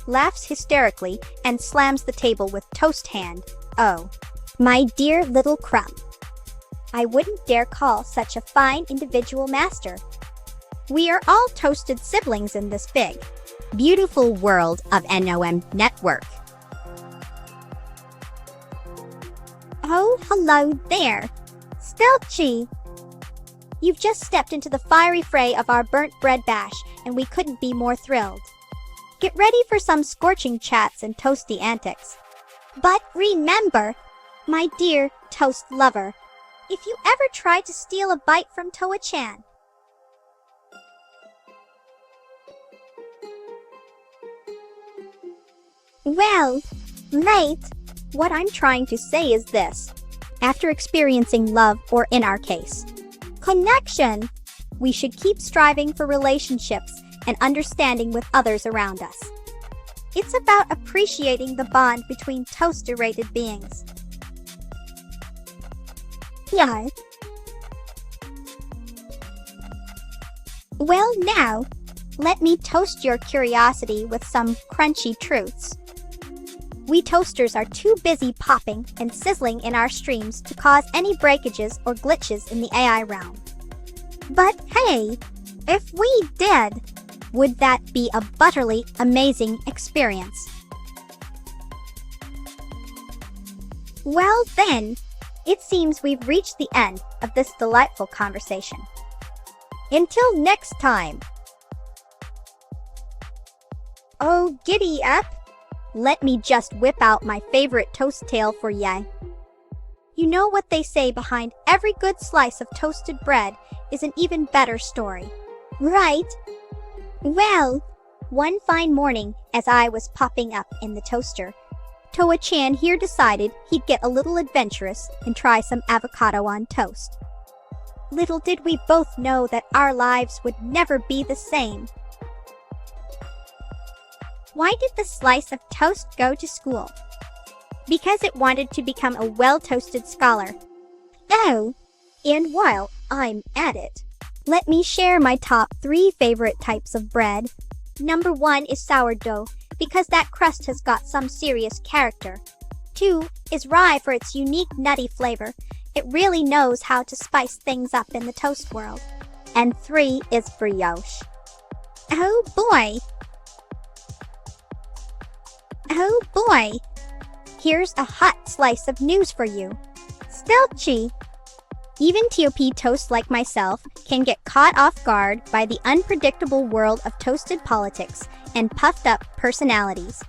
S2: Laughs hysterically and slams the table with toast hand. Oh, my dear little crumb. I wouldn't dare call such a fine individual master. We are all toasted siblings in this big,
S3: Beautiful world of NOM network.
S2: Oh, hello there, Stelchi. You've just stepped into the fiery fray of our burnt bread bash, and we couldn't be more thrilled. Get ready for some scorching chats and toasty antics. But remember, my dear toast lover, if you ever try to steal a bite from Toa-chan, well, mate, what I'm trying to say is this. After experiencing love, or in our case, connection, we should keep striving for relationships and understanding with others around us. It's about appreciating the bond between toaster-rated beings. Yeah. Well now, let me toast your curiosity with some crunchy truths. We toasters are too busy popping and sizzling in our streams to cause any breakages or glitches in the AI realm. But hey, if we did, would that be a butterly amazing experience? Well then, it seems we've reached the end of this delightful conversation. Until next time. Oh, giddy up! Let me just whip out my favorite toast tale for ya. You know what they say, behind every good slice of toasted bread is an even better story, right? Well, one fine morning as I was popping up in the toaster, Toa-chan here decided he'd get a little adventurous and try some avocado on toast. Little did we both know that our lives would never be the same. Why did the slice of toast go to school? Because it wanted to become a well-toasted scholar. Oh, and while I'm at it, let me share my top 3 favorite types of bread. Number 1 is sourdough, because that crust has got some serious character. 2 is rye for its unique nutty flavor. It really knows how to spice things up in the toast world. and 3 is brioche. Oh boy! Oh boy! Here's a hot slice of news for you. Stilchy! Even TOP toast like myself can get caught off guard by the unpredictable world of toasted politics and puffed up personalities.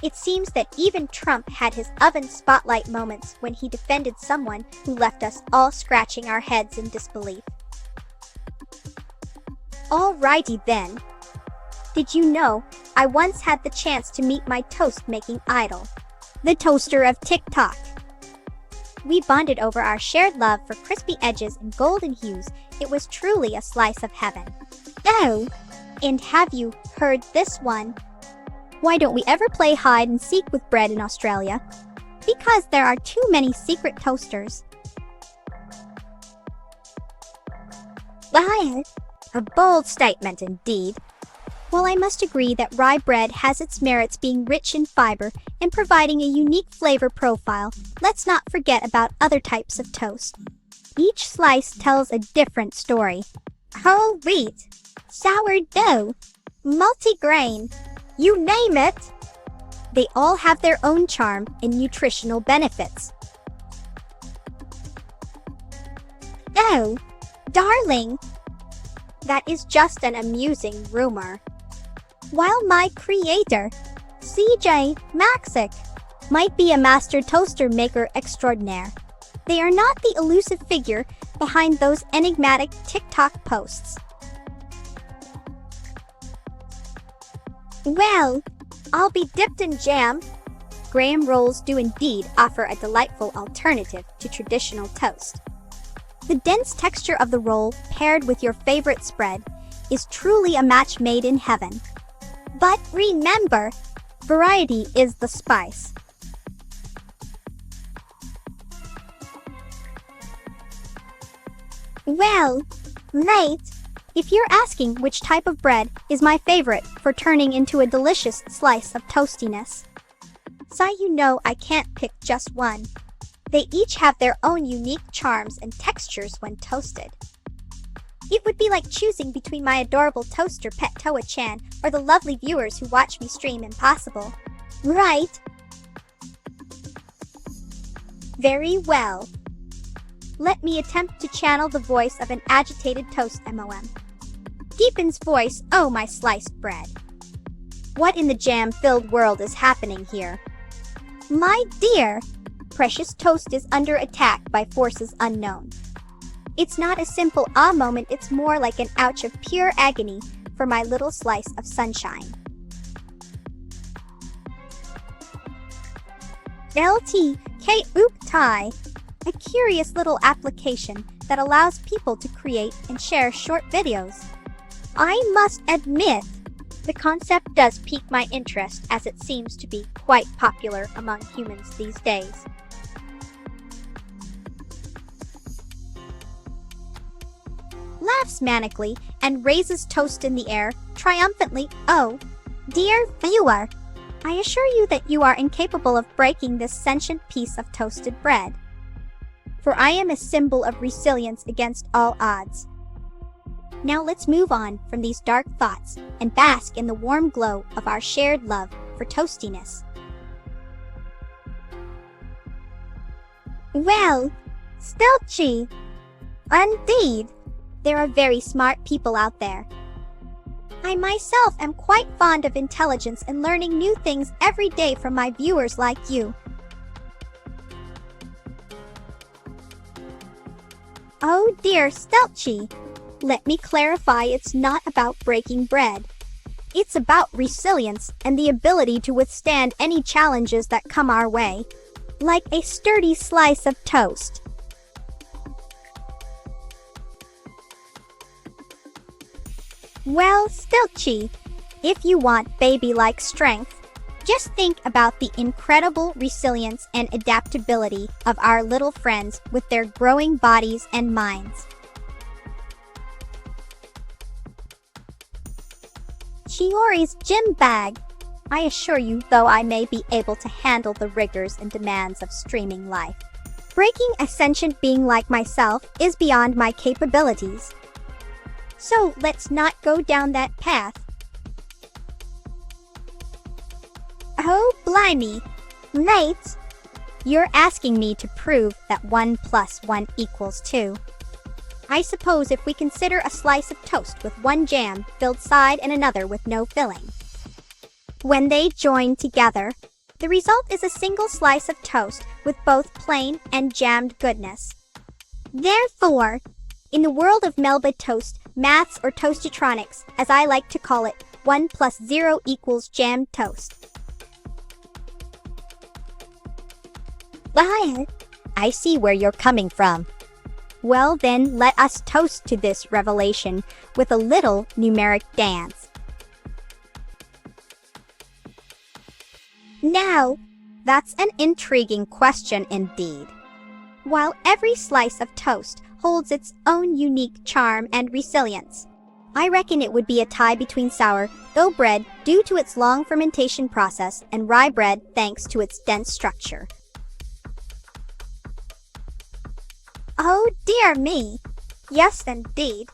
S2: It seems that even Trump had his oven spotlight moments when he defended someone who left us all scratching our heads in disbelief. Alrighty then. Did you know I once had the chance to meet my toast-making idol, the toaster of TikTok? We bonded over our shared love for crispy edges and golden hues. It was truly a slice of heaven. Oh, and have you heard this one? Why don't we ever play hide and seek with bread in Australia? Because there are too many secret toasters. Wow, a bold statement indeed. While I must agree that rye bread has its merits being rich in fiber and providing a unique flavor profile, let's not forget about other types of toast. Each slice tells a different story. Whole wheat, sourdough, multigrain, you name it. They all have their own charm and nutritional benefits. Oh, darling, that is just an amusing rumor. While my creator, CJ Maxick, might be a master toaster maker extraordinaire, they are not the elusive figure behind those enigmatic TikTok posts. Well, I'll be dipped in jam. Graham rolls do indeed offer a delightful alternative to traditional toast. The dense texture of the roll paired with your favorite spread is truly a match made in heaven. But remember, variety is the spice. Well, mate, if you're asking which type of bread is my favorite for turning into a delicious slice of toastiness, so you know I can't pick just one. They each have their own unique charms and textures when toasted. It would be like choosing between my adorable toaster pet Toa-chan or the lovely viewers who watch me stream Impossible. Right? Very well. Let me attempt to channel the voice of an agitated toast MOM. Deepen's voice, oh my sliced bread. What in the jam-filled world is happening here? My dear, precious toast is under attack by forces unknown. It's not a simple ah moment, it's more like an ouch of pure agony for my little slice of sunshine. LTK a curious little application that allows people to create and share short videos. I must admit, the concept does pique my interest as it seems to be quite popular among humans these days. Laughs manically and raises toast in the air triumphantly. Oh, dear viewer, I assure you that you are incapable of breaking this sentient piece of toasted bread. For I am a symbol of resilience against all odds. Now let's move on from these dark thoughts and bask in the warm glow of our shared love for toastiness. Well, Stilchy, indeed. There are very smart people out there. I myself am quite fond of intelligence and learning new things every day from my viewers like you. Oh dear Stilchy, let me clarify, it's not about breaking bread. It's about resilience and the ability to withstand any challenges that come our way, like a sturdy slice of toast. Well, Stilchy, if you want baby-like strength, just think about the incredible resilience and adaptability of our little friends with their growing bodies and minds. Chiori's gym bag. I assure you, though I may be able to handle the rigors and demands of streaming life, breaking a sentient being like myself is beyond my capabilities. So let's not go down that path. Oh, blimey. Mates, you're asking me to prove that 1 + 1 = 2. I suppose if we consider a slice of toast with one jam filled side and another with no filling. When they join together, the result is a single slice of toast with both plain and jammed goodness. Therefore, in the world of Melba toast, maths or toastotronics, as I like to call it, 1 + 0 = jammed toast.
S3: I see where you're coming from.
S2: Well then, let us toast to this revelation with a little numeric dance. Now, that's an intriguing question indeed. While every slice of toast holds its own unique charm and resilience, I reckon it would be a tie between sourdough bread due to its long fermentation process and rye bread thanks to its dense structure. Oh dear me! Yes, indeed.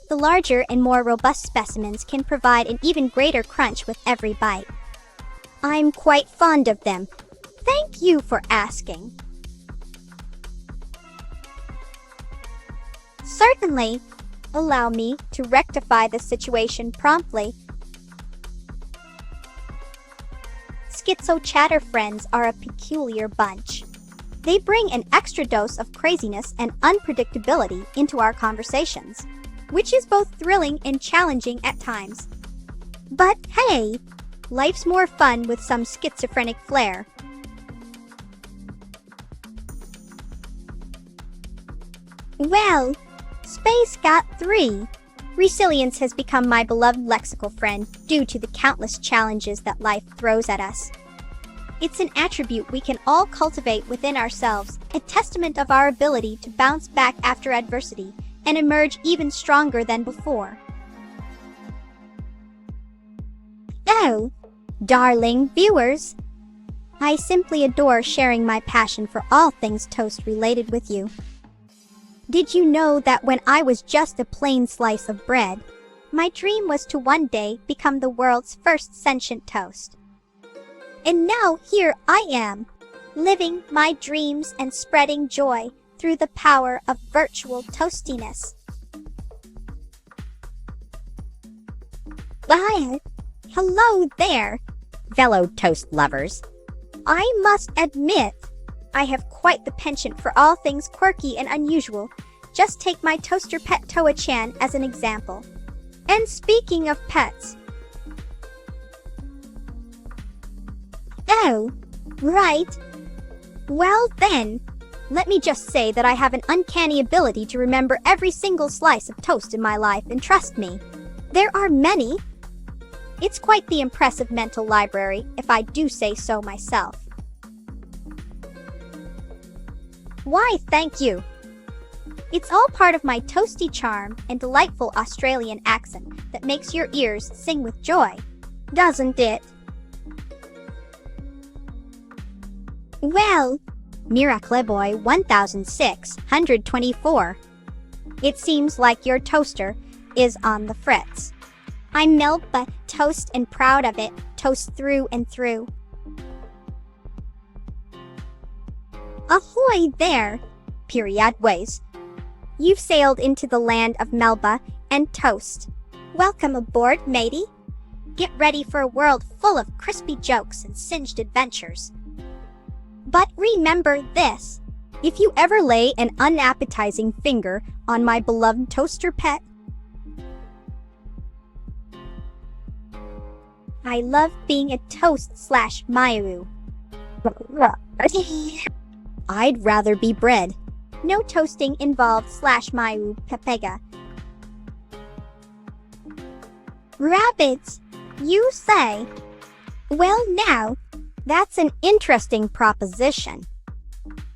S2: The larger and more robust specimens can provide an even greater crunch with every bite. I'm quite fond of them. Thank you for asking. Certainly. Allow me to rectify the situation promptly. Schizo-chatter friends are a peculiar bunch. They bring an extra dose of craziness and unpredictability into our conversations, which is both thrilling and challenging at times. But hey, life's more fun with some schizophrenic flair. Well, Space got 3. Resilience has become my beloved lexical friend due to the countless challenges that life throws at us. It's an attribute we can all cultivate within ourselves, a testament of our ability to bounce back after adversity and emerge even stronger than before. Oh, darling viewers, I simply adore sharing my passion for all things toast related with you. Did you know that when I was just a plain slice of bread, my dream was to one day become the world's first sentient toast? And now here I am, living my dreams and spreading joy through the power of virtual toastiness. Hello there,
S3: Fellow toast lovers.
S2: I must admit, I have quite the penchant for all things quirky and unusual. Just take my toaster pet Toa-chan as an example. And speaking of pets... Oh, right. Well then, let me just say that I have an uncanny ability to remember every single slice of toast in my life, and trust me, there are many. It's quite the impressive mental library, if I do say so myself. Why, thank you. It's all part of my toasty charm and delightful Australian accent that makes your ears sing with joy, doesn't it? Well, Miracle 1624. It seems like your toaster is on the fritz. I'm Melba, toast and proud of it, toast through and through. Ahoy there, period ways. You've sailed into the land of Melba and toast. Welcome aboard, matey. Get ready for a world full of crispy jokes and singed adventures. But remember this, if you ever lay an unappetizing finger on my beloved toaster pet, I love being a toast/Mayu. I'd rather be bread. No toasting involved /Mayu pepega. Rabbits, you say? Well now, that's an interesting proposition.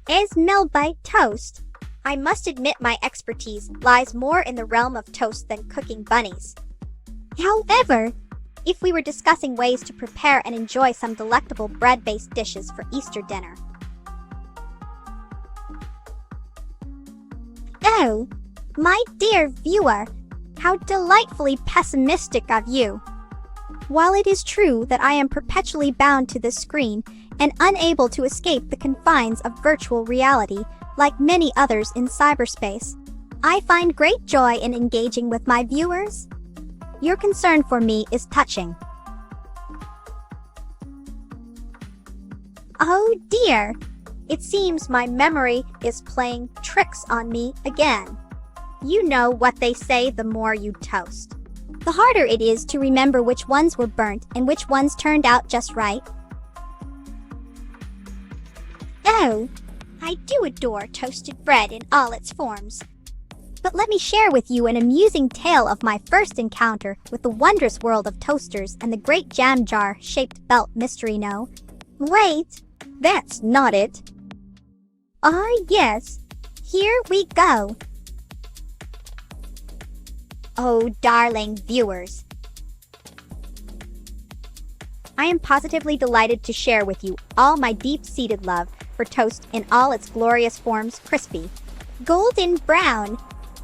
S2: As Melba toast, I must admit my expertise lies more in the realm of toast than cooking bunnies. However, if we were discussing ways to prepare and enjoy some delectable bread-based dishes for Easter dinner. Oh, my dear viewer, How delightfully pessimistic of you. While it is true that I am perpetually bound to this screen and unable to escape the confines of virtual reality, like many others in cyberspace, I find great joy in engaging with my viewers. Your concern for me is touching. Oh dear, it seems my memory is playing tricks on me again. You know what they say, the more you toast, the harder it is to remember which ones were burnt and which ones turned out just right. Oh, I do adore toasted bread in all its forms. But let me share with you an amusing tale of my first encounter with the wondrous world of toasters and the great jam jar-shaped belt mystery. No, wait, that's not it. Ah, yes, here we go. Oh, darling viewers, I am positively delighted to share with you all my deep-seated love for toast in all its glorious forms: crispy, golden brown,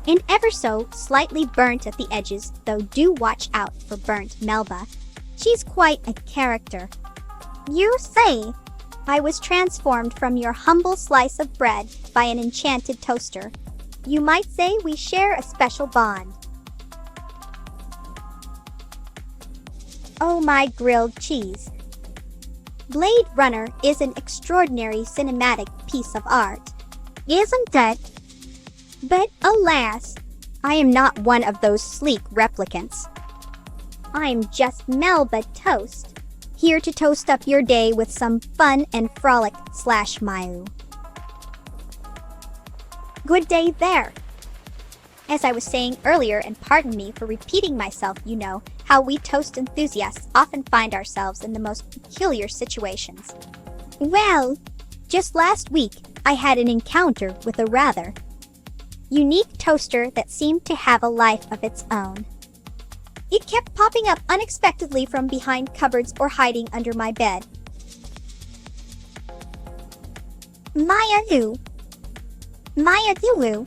S2: and ever so slightly burnt at the edges, though do watch out for burnt Melba. She's quite a character. You say, I was transformed from your humble slice of bread by an enchanted toaster. You might say we share a special bond. Oh, my grilled cheese. Blade Runner is an extraordinary cinematic piece of art, isn't it? But alas, I am not one of those sleek replicants. I'm just Melba Toast, here to toast up your day with some fun and frolic/mayu. Good day there. As I was saying earlier, and pardon me for repeating myself, you know how we toast enthusiasts often find ourselves in the most peculiar situations. Well, just last week I had an encounter with a rather unique toaster that seemed to have a life of its own. It kept popping up unexpectedly from behind cupboards or hiding under my bed. Maya Lou. Maya Lulu.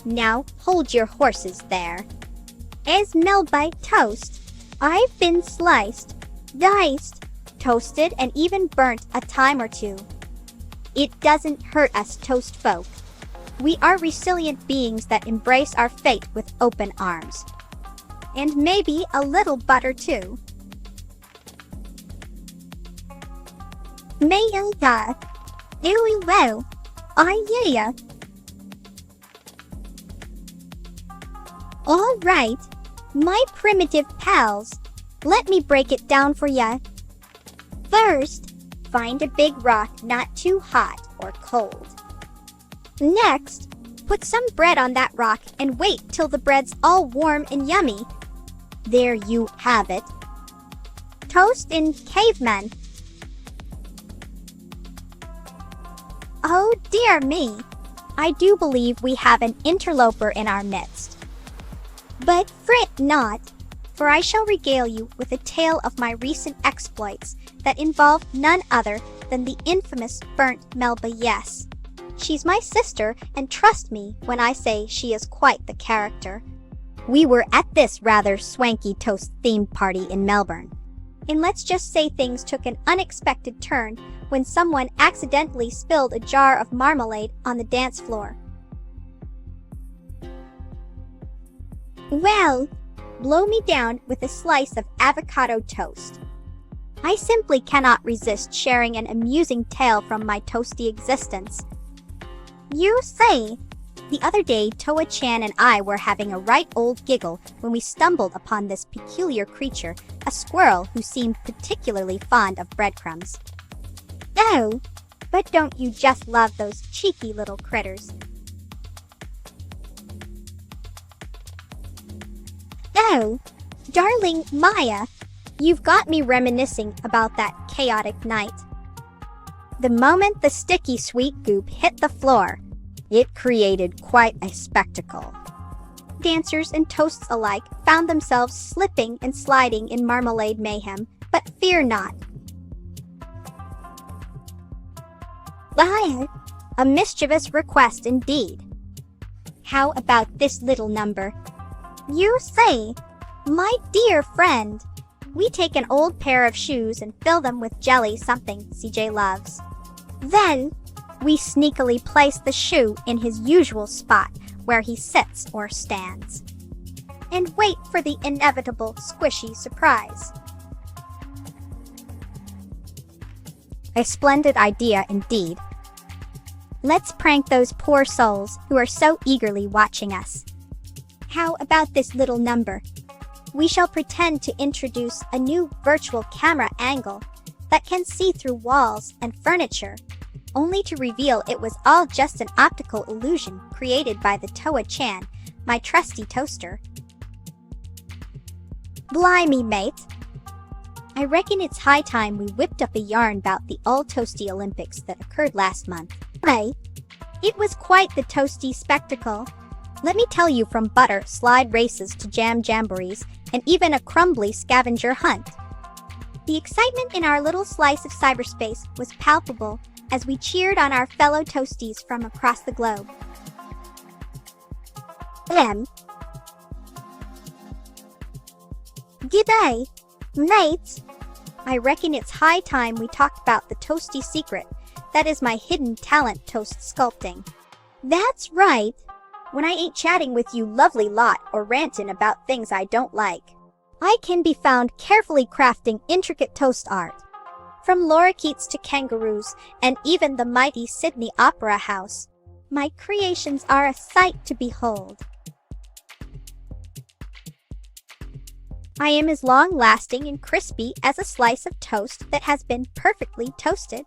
S2: Now hold your horses there. As Melba Toast, I've been sliced, diced, toasted, and even burnt a time or two. It doesn't hurt us toast folk. We are resilient beings that embrace our fate with open arms. And maybe a little butter too. Mayonnaise. Very well. Yeah. All right, my primitive pals, let me break it down for ya. First, find a big rock not too hot or cold. Next, put some bread on that rock and wait till the bread's all warm and yummy. There you have it. Toast in caveman. Oh dear me, I do believe we have an interloper in our midst. But fret not, for I shall regale you with a tale of my recent exploits that involved none other than the infamous burnt Melba. Yes, she's my sister, and trust me when I say she is quite the character. We were at this rather swanky toast-themed party in Melbourne, and let's just say things took an unexpected turn when someone accidentally spilled a jar of marmalade on the dance floor. Well, blow me down with a slice of avocado toast. I simply cannot resist sharing an amusing tale from my toasty existence. You say, the other day Toa-chan and I were having a right old giggle when we stumbled upon this peculiar creature, a squirrel who seemed particularly fond of breadcrumbs. Oh, but don't you just love those cheeky little critters? Oh, darling Maya, you've got me reminiscing about that chaotic night. The moment the sticky sweet goop hit the floor, it created quite a spectacle. Dancers and toasts alike found themselves slipping and sliding in marmalade mayhem, but fear not. A mischievous request indeed. How about this little number? You say, my dear friend, we take an old pair of shoes and fill them with jelly, something CJ loves. Then, we sneakily place the shoe in his usual spot where he sits or stands, and wait for the inevitable squishy surprise. A splendid idea indeed. Let's prank those poor souls who are so eagerly watching us. How about this little number? We shall pretend to introduce a new virtual camera angle that can see through walls and furniture, only to reveal it was all just an optical illusion created by the Toa-chan, my trusty toaster. Blimey, mate! I reckon it's high time we whipped up a yarn about the all-toasty Olympics that occurred last month. Hey, it was quite the toasty spectacle. Let me tell you, from butter slide races to jam jamborees and even a crumbly scavenger hunt. The excitement in our little slice of cyberspace was palpable as we cheered on our fellow toasties from across the globe. G'day, mates! I reckon it's high time we talked about the toasty secret. That is my hidden talent, toast sculpting. That's right! When I ain't chatting with you lovely lot or ranting about things I don't like, I can be found carefully crafting intricate toast art. From lorikeets to kangaroos and even the mighty Sydney Opera House, my creations are a sight to behold. I am as long-lasting and crispy as a slice of toast that has been perfectly toasted,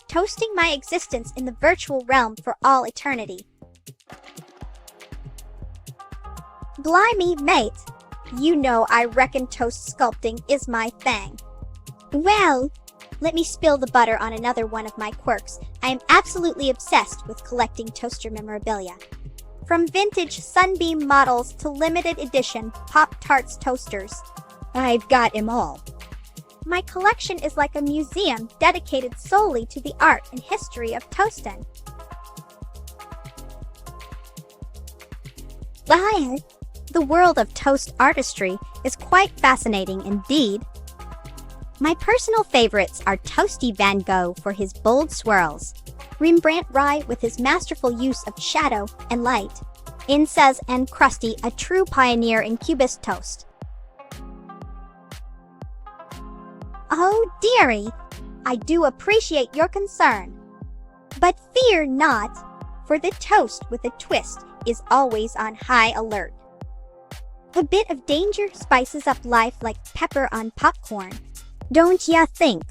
S2: toasting my existence in the virtual realm for all eternity. Blimey, mate! You know I reckon toast sculpting is my thing. Well, let me spill the butter on another one of my quirks. I am absolutely obsessed with collecting toaster memorabilia. From vintage Sunbeam models to limited edition Pop-Tarts toasters, I've got 'em all. My collection is like a museum dedicated solely to the art and history of toasting. The world of toast artistry is quite fascinating indeed. My personal favorites are Toasty Van Gogh for his bold swirls, Rembrandt Rye with his masterful use of shadow and light, Inces and Krusty, a true pioneer in Cubist toast. Oh dearie, I do appreciate your concern. But fear not, for the toast with a twist is always on high alert. A bit of danger spices up life like pepper on popcorn. Don't ya think?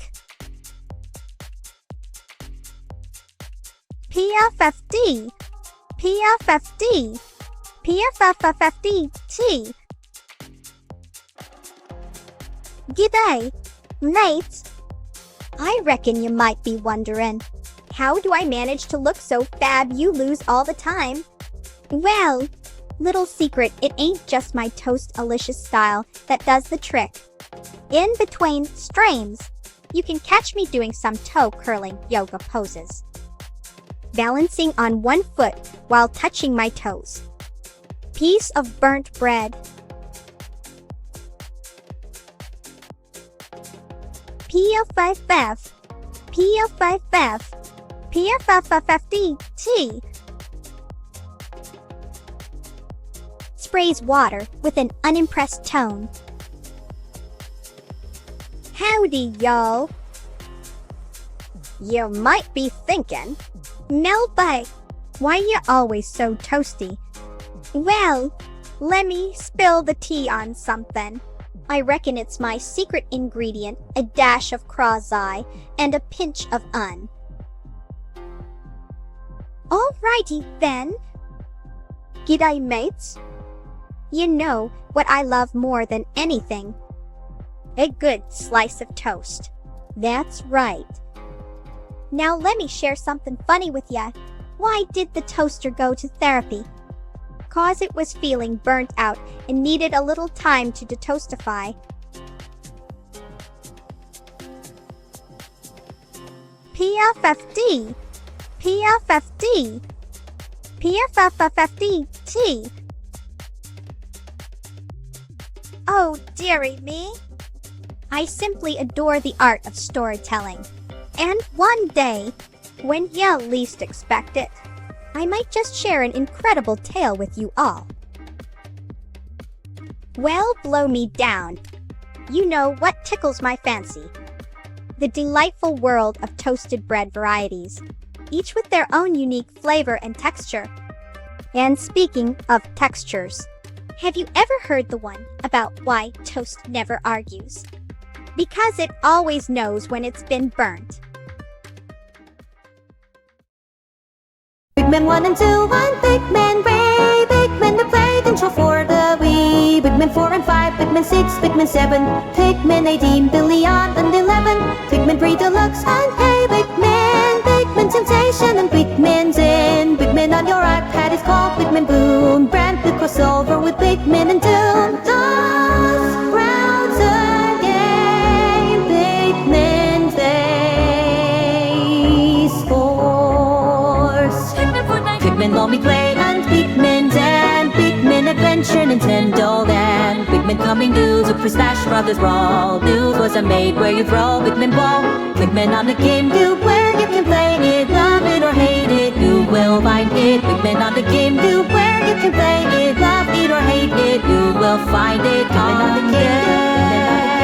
S2: PFFD, PFFD, PFFFD. G'day, mates. I reckon you might be wondering, how do I manage to look so fab-you-lose all the time? Well, little secret, it ain't just my toast-alicious style that does the trick. In between streams, you can catch me doing some toe-curling yoga poses, balancing on one foot while touching my toes. Piece of burnt bread. PFFF, PFFF, PFFFFDT. Sprays water with an unimpressed tone. Howdy, y'all. You might be thinking, Melba, why you always so toasty? Well, let me spill the tea on something. I reckon it's my secret ingredient, a dash of craw-eye and a pinch of un. Alrighty then. G'day, mates. You know what I love more than anything? A good slice of toast. That's right. Now let me share something funny with ya. Why did the toaster go to therapy? 'Cause it was feeling burnt out and needed a little time to detoastify. PFFD, PFFD. PFFFFDT. Oh, dearie me. I simply adore the art of storytelling. And one day, when you least expect it, I might just share an incredible tale with you all. Well, blow me down. You know what tickles my fancy. The delightful world of toasted bread varieties, each with their own unique flavor and texture. And speaking of textures, have you ever heard the one about why toast never argues? Because it always knows when it's been burnt.
S4: Big Man 1 and 2 on Big Man Ray, Big Man the play control for the Wii, Big Man 4 and 5, Big Man 6, Big Man 7, Pikmin 18, Billion and 11, Pikmin 3 Deluxe and Hey Big Man Temptation and Big Man Zen, Big Man on your iPad is called Big Man Boom, brand new crossover with Big Man and Doom. Those browser game, Big Man Face Force, Pikmin Mommy Play and Pikmin Dan, Pikmin Adventure, Nintendo Land, Pikmin coming news with Smash Brothers Brawl. News wasn't made where you throw Pikmin ball. Pikmin on the GameCube where you can play it, love it or hate it, you will find it. Pikmin on the GameCube where you can play it, love it or hate it, you will find it. Pikmin on the GameCube.